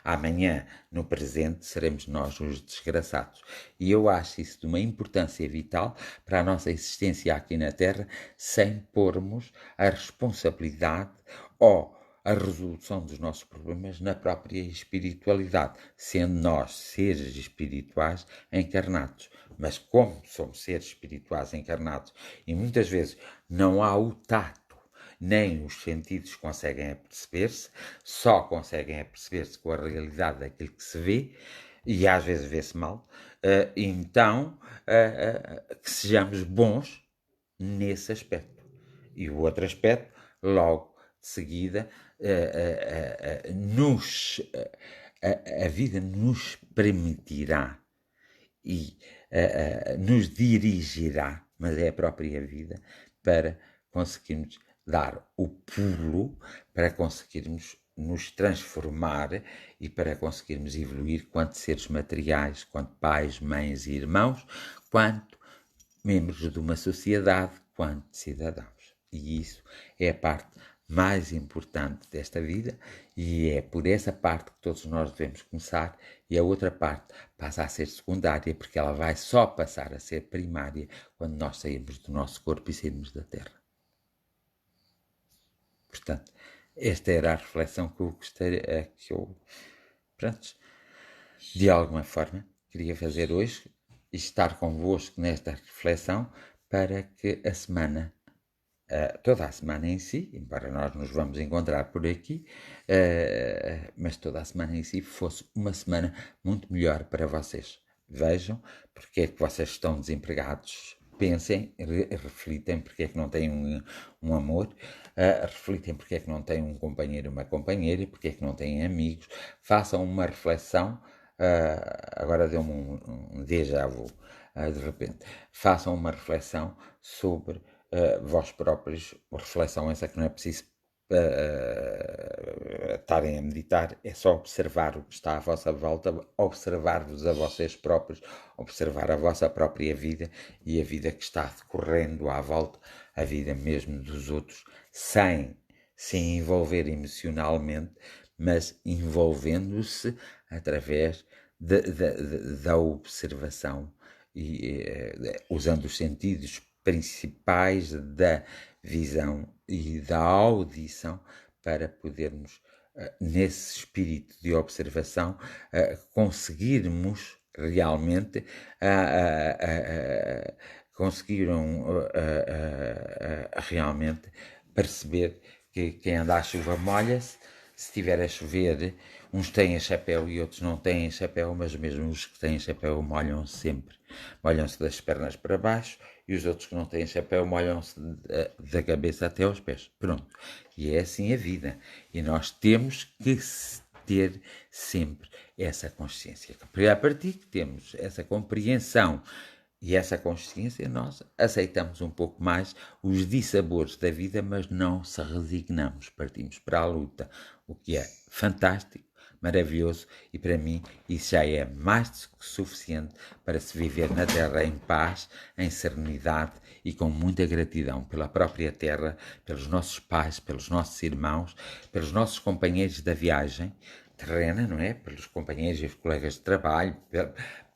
S1: Amanhã no presente, seremos nós os desgraçados. E eu acho isso de uma importância vital para a nossa existência aqui na Terra, sem pormos a responsabilidade ou a resolução dos nossos problemas na própria espiritualidade, sendo nós seres espirituais encarnados. Mas como somos seres espirituais encarnados e muitas vezes não há o tato, nem os sentidos conseguem aperceber-se, só conseguem aperceber-se com a realidade daquilo que se vê, e às vezes vê-se mal, então que sejamos bons nesse aspecto. E o outro aspecto, logo de seguida, a vida nos permitirá e nos dirigirá, mas é a própria vida, para conseguirmos dar o pulo, para conseguirmos nos transformar e para conseguirmos evoluir quanto seres materiais, quanto pais, mães e irmãos, quanto membros de uma sociedade, quanto cidadãos. E isso é a parte mais importante desta vida e é por essa parte que todos nós devemos começar, e a outra parte passa a ser secundária, porque ela vai só passar a ser primária quando nós sairmos do nosso corpo e sairmos da Terra. Portanto, esta era a reflexão que eu gostaria, pronto, de alguma forma, queria fazer hoje e estar convosco nesta reflexão para que a semana, toda a semana em si, embora nós nos vamos encontrar por aqui, mas toda a semana em si fosse uma semana muito melhor para vocês. Vejam porque é que vocês estão desempregados, pensem, reflitem porque é que não têm um amor, reflitem porque é que não têm um companheiro, uma companheira, porque é que não têm amigos, façam uma reflexão. Agora deu-me um déjà vu, de repente. Façam uma reflexão sobre vós próprios, reflexão essa que não é preciso estarem a meditar, é só observar o que está à vossa volta, observar-vos a vocês próprios, observar a vossa própria vida e a vida que está decorrendo à volta, a vida mesmo dos outros, sem se envolver emocionalmente, mas envolvendo-se através da observação e usando os sentidos principais da visão e da audição para podermos, nesse espírito de observação, conseguirmos realmente realmente perceber que quem anda à chuva molha-se. Se estiver a chover, uns têm chapéu e outros não têm chapéu, mas mesmo os que têm chapéu molham-se sempre. Molham-se das pernas para baixo e os outros que não têm chapéu molham-se da cabeça até aos pés. Pronto. E é assim a vida. E nós temos que ter sempre essa consciência. A partir que temos essa compreensão e essa consciência, nós aceitamos um pouco mais os dissabores da vida, mas não se resignamos, partimos para a luta, o que é fantástico, maravilhoso, e para mim isso já é mais do que suficiente para se viver na Terra em paz, em serenidade e com muita gratidão pela própria Terra, pelos nossos pais, pelos nossos irmãos, pelos nossos companheiros da viagem terrena, não é? Pelos companheiros e colegas de trabalho,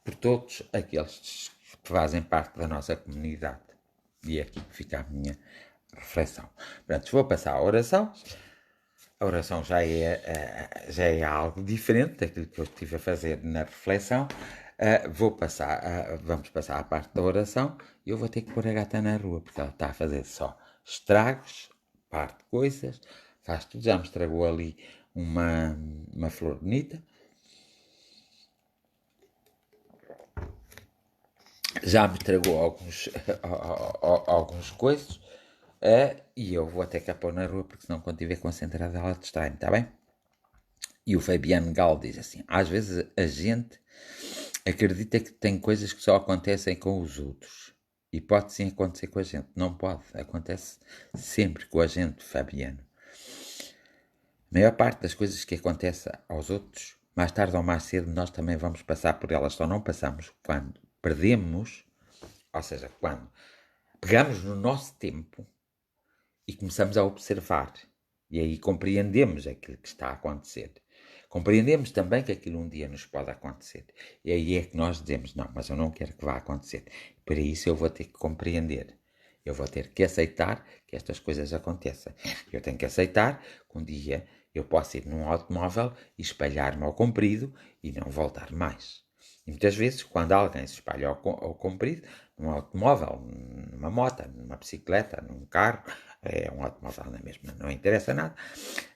S1: por todos aqueles que fazem parte da nossa comunidade. E é aqui que fica a minha reflexão. Portanto, vou passar à oração. A oração já é algo diferente daquilo que eu estive a fazer na reflexão. Vamos passar à parte da oração e eu vou ter que pôr a gata na rua, porque ela está a fazer só estragos, parte de coisas, faz tudo. Já me estragou ali uma flor bonita. Já me estragou alguns coisas, e eu vou até cá pôr na rua, porque senão quando estiver concentrada ela distrai-me, está bem? E o Fabiano Gal diz assim, às vezes a gente acredita que tem coisas que só acontecem com os outros, e pode sim acontecer com a gente, não pode, acontece sempre com a gente, Fabiano. A maior parte das coisas que acontecem aos outros, mais tarde ou mais cedo, nós também vamos passar por elas, só não passamos quando perdemos, ou seja, quando pegamos no nosso tempo e começamos a observar, e aí compreendemos aquilo que está a acontecer. Compreendemos também que aquilo um dia nos pode acontecer. E aí é que nós dizemos, não, mas eu não quero que vá acontecer. Para isso eu vou ter que compreender. Eu vou ter que aceitar que estas coisas aconteçam. Eu tenho que aceitar que um dia eu posso ir num automóvel e espalhar-me ao comprido e não voltar mais. E muitas vezes, quando alguém se espalha ao comprido, num automóvel, numa moto, numa bicicleta, num carro, é um automóvel na mesma, não interessa nada,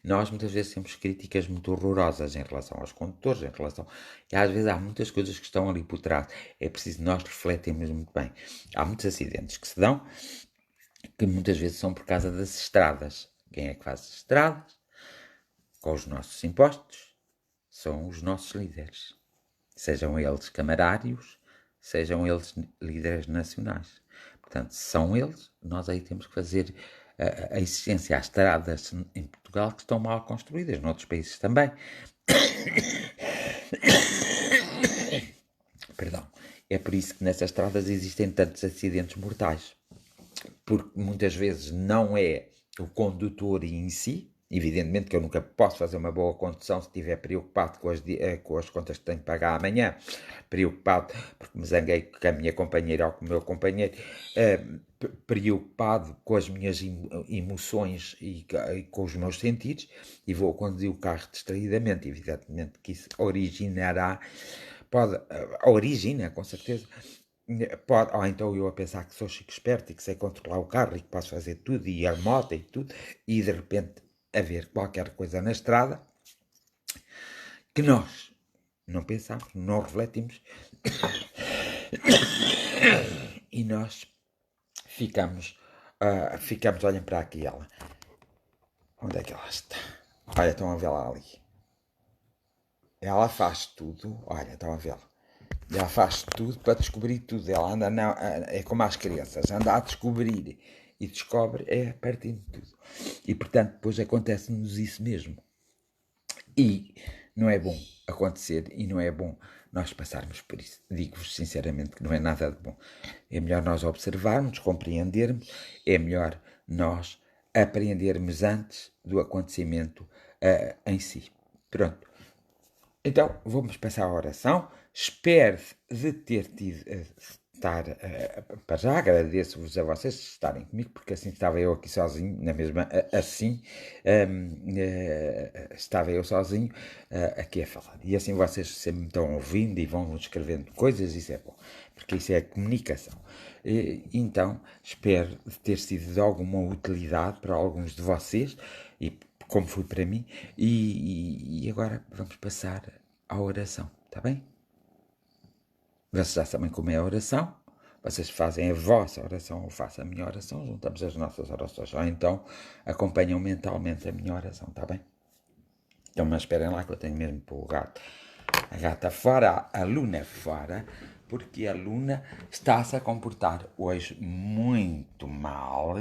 S1: nós muitas vezes temos críticas muito horrorosas em relação aos condutores, e às vezes há muitas coisas que estão ali por trás. É preciso nós refletirmos muito bem. Há muitos acidentes que se dão, que muitas vezes são por causa das estradas. Quem é que faz as estradas? Com os nossos impostos, são os nossos líderes. Sejam eles camarários, sejam eles líderes nacionais. Portanto, são eles, nós aí temos que fazer a existência. Há estradas em Portugal que estão mal construídas, noutros países também. Perdão. É por isso que nessas estradas existem tantos acidentes mortais. Porque muitas vezes não é o condutor em si. Evidentemente que eu nunca posso fazer uma boa condução se estiver preocupado com as contas que tenho que pagar amanhã, preocupado porque me zanguei com a minha companheira ou com o meu companheiro, preocupado com as minhas emoções e com os meus sentidos, e vou conduzir o carro distraidamente. Evidentemente que isso originará, origina com certeza. Pode, ou então eu a pensar que sou chico esperto e que sei controlar o carro e que posso fazer tudo, e a moto e tudo, e de repente haver qualquer coisa na estrada que nós não pensamos, não refletimos, e nós ficamos olhando para aquela. Onde é que ela está? Olha, estão a vê-la ali. Ela faz tudo, olha, estão a vê-la. Ela faz tudo para descobrir tudo. Ela anda, é como as crianças, anda a descobrir e descobre a partir de tudo. E portanto, depois acontece-nos isso mesmo. E não é bom acontecer e não é bom nós passarmos por isso. Digo-vos sinceramente que não é nada de bom. É melhor nós observarmos, compreendermos, é melhor nós apreendermos antes do acontecimento em si. Pronto. Então, vamos passar à oração. Espero de ter tido para já agradeço-vos a vocês estarem comigo, porque assim estava eu aqui sozinho, na mesma, assim, estava eu sozinho aqui a falar. E assim vocês sempre me estão ouvindo e vão escrevendo coisas, isso é bom, porque isso é comunicação. Então, espero ter sido de alguma utilidade para alguns de vocês, e como foi para mim, e agora vamos passar à oração, está bem? Vocês já sabem como é a oração, vocês fazem a vossa oração, eu faço a minha oração, juntamos as nossas orações, ou então acompanham mentalmente a minha oração, está bem? Então, mas esperem lá que eu tenho mesmo para o gato. A gata fora, a Luna fora, porque a Luna está-se a comportar hoje muito mal,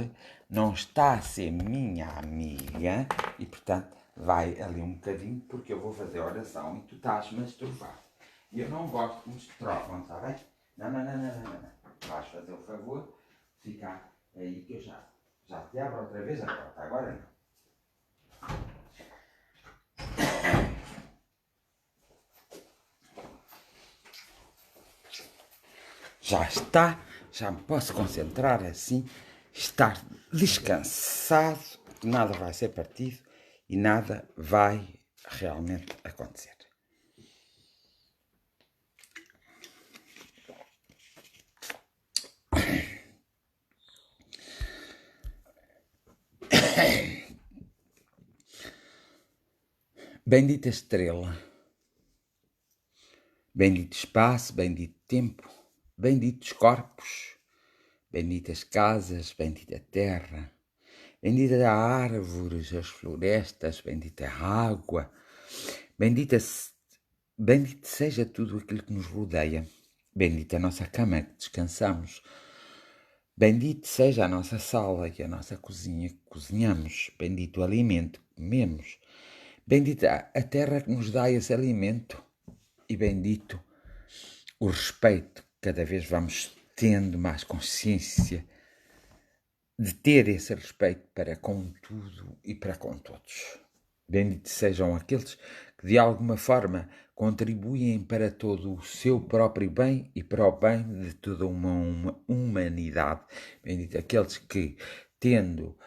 S1: não está a ser minha amiga e, portanto, vai ali um bocadinho porque eu vou fazer oração e tu estás-me a estrovar. E eu não gosto que me estrovam, está bem? Não. Vais fazer o favor de ficar aí que eu já te abro outra vez a porta. Agora não. Já está, já me posso concentrar assim, estar descansado, nada vai ser partido e nada vai realmente acontecer. Bendita estrela, bendito espaço, bendito tempo, benditos corpos, benditas casas, bendita terra, bendita árvores, as florestas, bendita água, bendito seja tudo aquilo que nos rodeia, bendita a nossa cama que descansamos, bendito seja a nossa sala e a nossa cozinha que cozinhamos, bendito o alimento que comemos, bendita a terra que nos dá esse alimento e bendito o respeito que cada vez vamos tendo mais consciência de ter esse respeito para com tudo e para com todos. Benditos sejam aqueles que de alguma forma contribuem para todo o seu próprio bem e para o bem de toda uma humanidade. Benditos aqueles que, tendo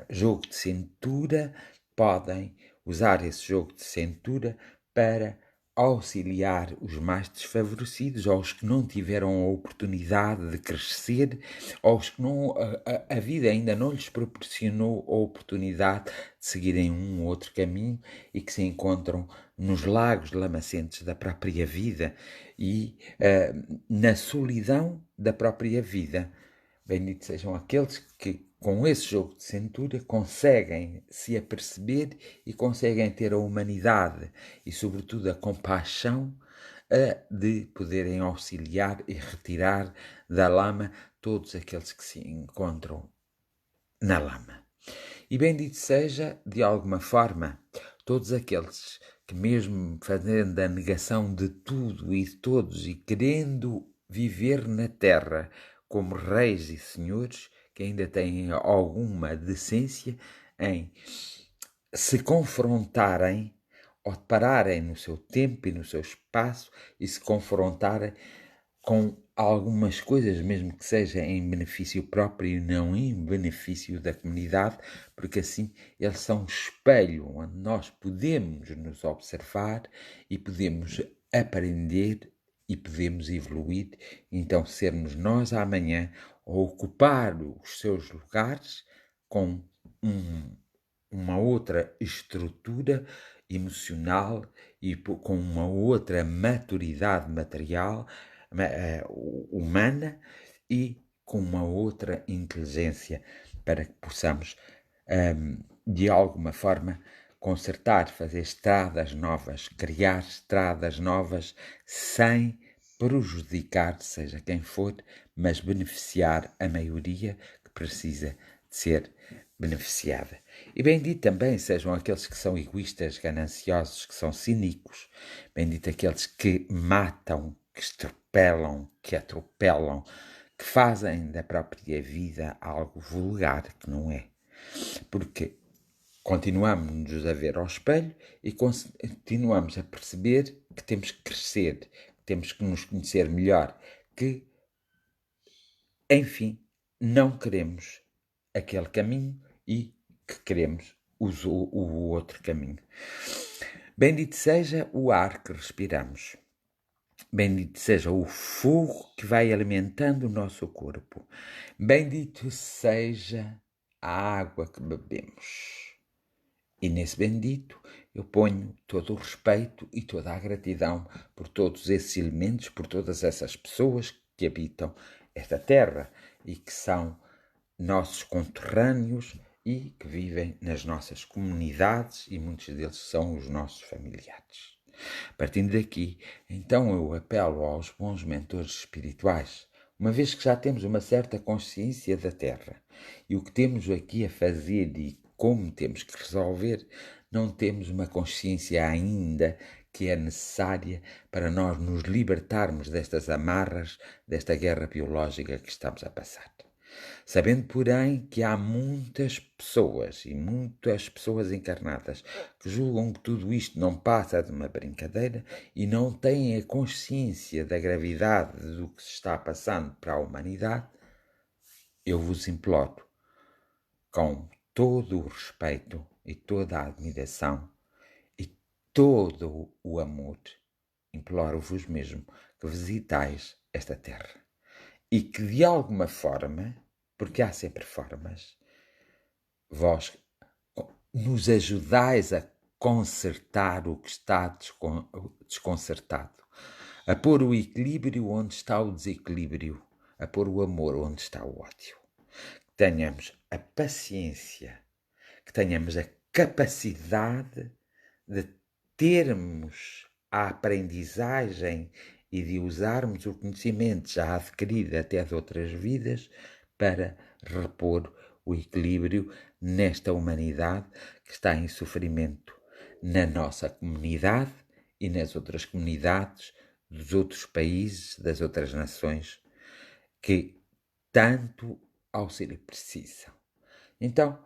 S1: jogo de cintura, podem usar esse jogo de cintura para auxiliar os mais desfavorecidos, ou os que não tiveram a oportunidade de crescer, ou os que não, a vida ainda não lhes proporcionou a oportunidade de seguirem um ou outro caminho e que se encontram nos lagos lamacentes da própria vida e na solidão da própria vida. Benditos sejam aqueles que, com esse jogo de cintura, conseguem se aperceber e conseguem ter a humanidade e, sobretudo, a compaixão de poderem auxiliar e retirar da lama todos aqueles que se encontram na lama. E bendito seja, de alguma forma, todos aqueles que, mesmo fazendo a negação de tudo e de todos e querendo viver na terra como reis e senhores, que ainda têm alguma decência em se confrontarem ou pararem no seu tempo e no seu espaço e se confrontarem com algumas coisas, mesmo que seja em benefício próprio e não em benefício da comunidade, porque assim eles são um espelho onde nós podemos nos observar e podemos aprender e podemos evoluir, então sermos nós amanhã a ocupar os seus lugares com uma outra estrutura emocional e com uma outra maturidade material, humana e com uma outra inteligência para que possamos, de alguma forma, consertar, fazer estradas novas, criar estradas novas sem prejudicar, seja quem for, mas beneficiar a maioria que precisa de ser beneficiada. E bendito também sejam aqueles que são egoístas, gananciosos, que são cínicos, bendito aqueles que matam, que estropelam, que atropelam, que fazem da própria vida algo vulgar, que não é. Porque continuamos a ver ao espelho e continuamos a perceber que temos que crescer, que temos que nos conhecer melhor, que, enfim, não queremos aquele caminho e que queremos o outro caminho. Bendito seja o ar que respiramos. Bendito seja o fogo que vai alimentando o nosso corpo. Bendito seja a água que bebemos. E nesse bendito eu ponho todo o respeito e toda a gratidão por todos esses elementos, por todas essas pessoas que habitam esta terra e que são nossos conterrâneos e que vivem nas nossas comunidades e muitos deles são os nossos familiares. Partindo daqui, então eu apelo aos bons mentores espirituais, uma vez que já temos uma certa consciência da Terra e o que temos aqui a fazer e como temos que resolver, não temos uma consciência ainda que é necessária para nós nos libertarmos destas amarras, desta guerra biológica que estamos a passar. Sabendo, porém, que há muitas pessoas e muitas pessoas encarnadas que julgam que tudo isto não passa de uma brincadeira e não têm a consciência da gravidade do que se está passando para a humanidade, eu vos imploro, com todo o respeito e toda a admiração e todo o amor, imploro-vos mesmo que visitais esta terra e que de alguma forma, porque há sempre formas, vós nos ajudais a consertar o que está desconcertado, a pôr o equilíbrio onde está o desequilíbrio, a pôr o amor onde está o ódio. Que tenhamos a paciência, que tenhamos a capacidade de termos a aprendizagem e de usarmos o conhecimento já adquirido até de outras vidas para repor o equilíbrio nesta humanidade que está em sofrimento na nossa comunidade e nas outras comunidades dos outros países, das outras nações que tanto auxílio precisam. Então,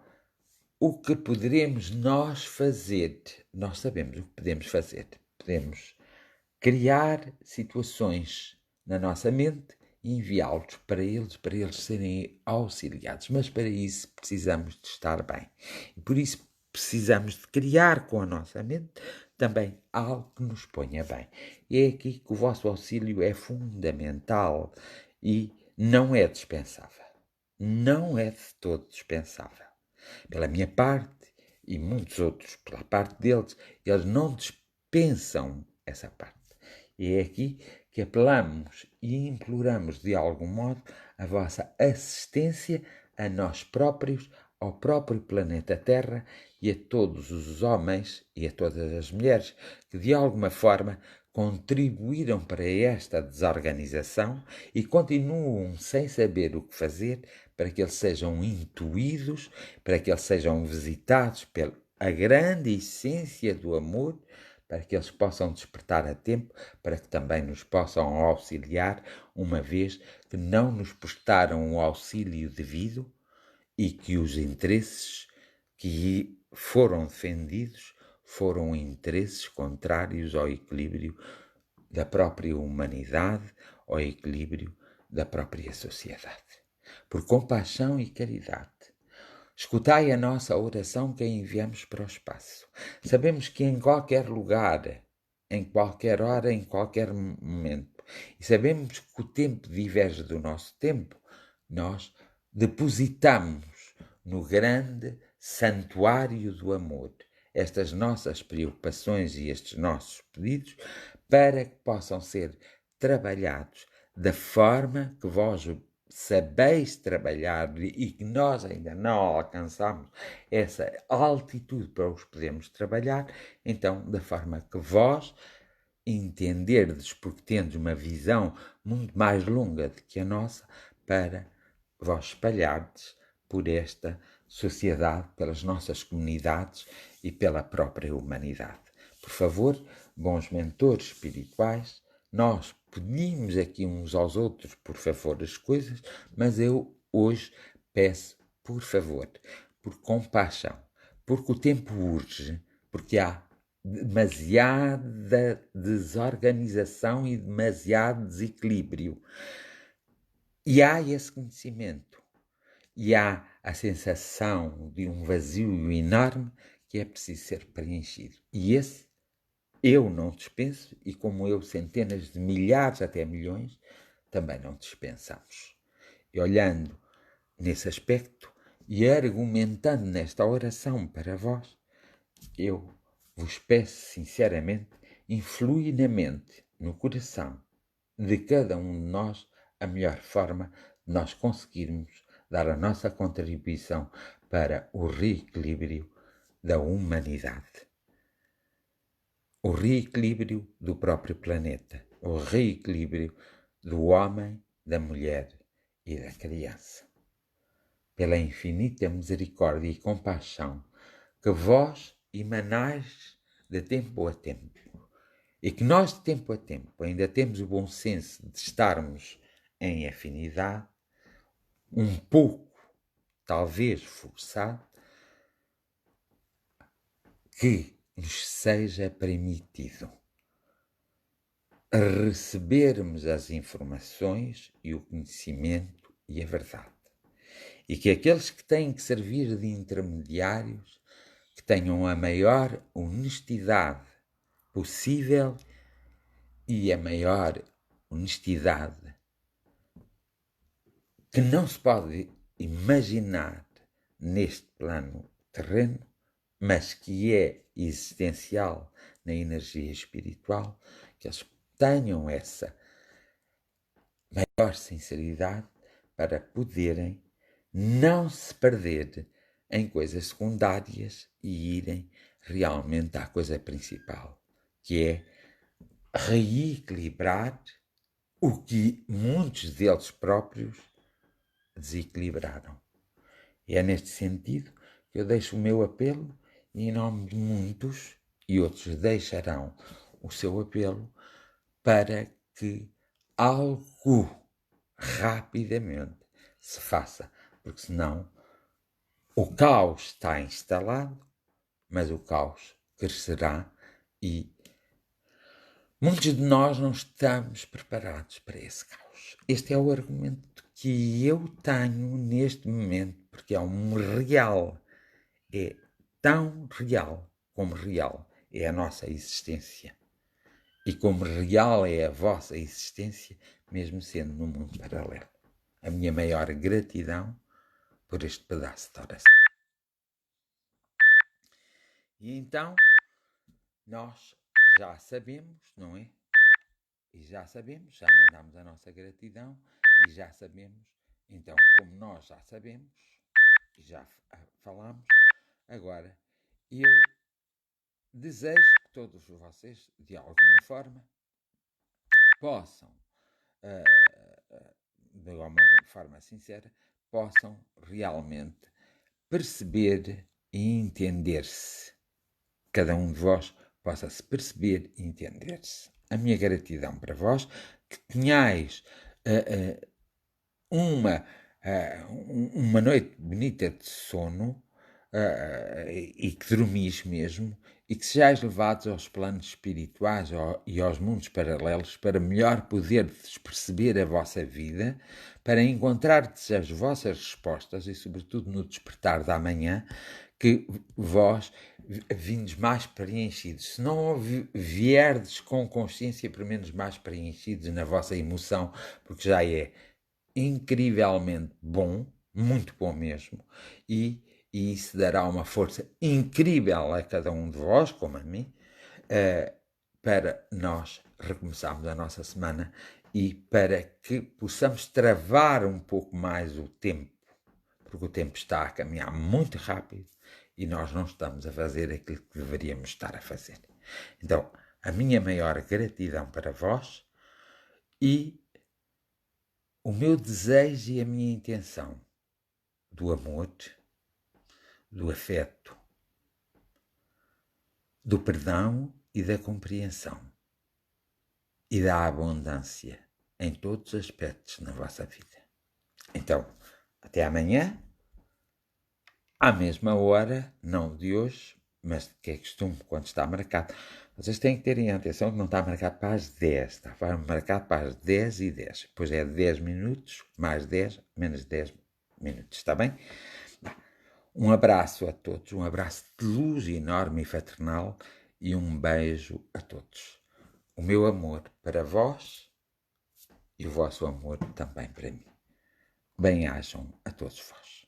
S1: o que poderemos nós fazer? Nós sabemos o que podemos fazer. Podemos criar situações na nossa mente e enviá-los para eles serem auxiliados. Mas para isso precisamos de estar bem. E por isso precisamos de criar com a nossa mente também algo que nos ponha bem. E é aqui que o vosso auxílio é fundamental e não é dispensável. Não é de todo dispensável. Pela minha parte e muitos outros, pela parte deles, eles não dispensam essa parte. E é aqui que apelamos e imploramos de algum modo a vossa assistência a nós próprios, ao próprio planeta Terra e a todos os homens e a todas as mulheres que de alguma forma contribuíram para esta desorganização e continuam sem saber o que fazer para que eles sejam intuídos, para que eles sejam visitados pela a grande essência do amor, para que eles possam despertar a tempo, para que também nos possam auxiliar, uma vez que não nos prestaram o auxílio devido e que os interesses que foram defendidos foram interesses contrários ao equilíbrio da própria humanidade, ao equilíbrio da própria sociedade. Por compaixão e caridade, escutai a nossa oração que a enviamos para o espaço. Sabemos que em qualquer lugar, em qualquer hora, em qualquer momento, e sabemos que o tempo diverge do nosso tempo, nós depositamos no grande santuário do amor estas nossas preocupações e estes nossos pedidos para que possam ser trabalhados da forma que vós sabeis trabalhar e que nós ainda não alcançamos essa altitude para os podermos trabalhar, então da forma que vós entenderdes, porque tendes uma visão muito mais longa do que a nossa, para vós espalhardes por esta sociedade, pelas nossas comunidades e pela própria humanidade. Por favor, bons mentores espirituais, nós pedimos aqui uns aos outros, por favor, as coisas, mas eu hoje peço, por favor, por compaixão, porque o tempo urge, porque há demasiada desorganização e demasiado desequilíbrio. E há esse conhecimento, e há a sensação de um vazio enorme que é preciso ser preenchido. E esse eu não dispenso, e como eu, centenas de milhares até milhões, também não dispensamos. E olhando nesse aspecto e argumentando nesta oração para vós, eu vos peço sinceramente, influi na mente, no coração de cada um de nós a melhor forma de nós conseguirmos dar a nossa contribuição para o reequilíbrio da humanidade. O reequilíbrio do próprio planeta, o reequilíbrio do homem, da mulher e da criança. Pela infinita misericórdia e compaixão que vós emanais de tempo a tempo, e que nós de tempo a tempo ainda temos o bom senso de estarmos em afinidade, um pouco, talvez forçado, que nos seja permitido recebermos as informações e o conhecimento e a verdade. E que aqueles que têm que servir de intermediários, que tenham a maior honestidade possível e a maior honestidade que não se pode imaginar neste plano terreno, mas que é existencial na energia espiritual, que eles tenham essa maior sinceridade para poderem não se perder em coisas secundárias e irem realmente à coisa principal, que é reequilibrar o que muitos deles próprios desequilibraram. E é neste sentido que eu deixo o meu apelo e em nome de muitos, e outros deixarão o seu apelo, para que algo rapidamente se faça, porque senão o caos está instalado, mas o caos crescerá e muitos de nós não estamos preparados para esse caos. Este é o argumento que eu tenho neste momento, porque é um real, é tão real como real é a nossa existência. E como real é a vossa existência, mesmo sendo num mundo paralelo. A minha maior gratidão por este pedaço de oração. E então, nós já sabemos, não é? E já sabemos, já mandamos a nossa gratidão e já sabemos, então, como nós já sabemos e já falamos, agora eu desejo que todos vocês, de alguma forma, possam, de uma forma sincera, possam realmente perceber e entender-se. Cada um de vós possa se perceber e entender-se. A minha gratidão para vós, que tenhais uma noite bonita de sono e que dormis mesmo, e que sejais levados aos planos espirituais e aos mundos paralelos para melhor poderdes perceber a vossa vida, para encontrardes as vossas respostas e, sobretudo, no despertar da manhã, que vós vindes mais preenchidos. Se não vierdes com consciência, pelo menos mais preenchidos na vossa emoção, porque já é incrivelmente bom, muito bom mesmo, e isso dará uma força incrível a cada um de vós, como a mim, para nós recomeçarmos a nossa semana e para que possamos travar um pouco mais o tempo, porque o tempo está a caminhar muito rápido e nós não estamos a fazer aquilo que deveríamos estar a fazer. Então, a minha maior gratidão para vós e o meu desejo e a minha intenção do amor, do afeto, do perdão e da compreensão e da abundância em todos os aspectos na vossa vida. Então, até amanhã, à mesma hora, não de hoje, mas que é costume quando está marcado. Vocês têm que terem atenção que não está marcado para as 10, está marcado para as 10:10. Depois é 10 minutos, mais 10, menos 10 minutos, está bem? Um abraço a todos, um abraço de luz enorme e fraternal e um beijo a todos. O meu amor para vós e o vosso amor também para mim. Bem-ajam a todos vós.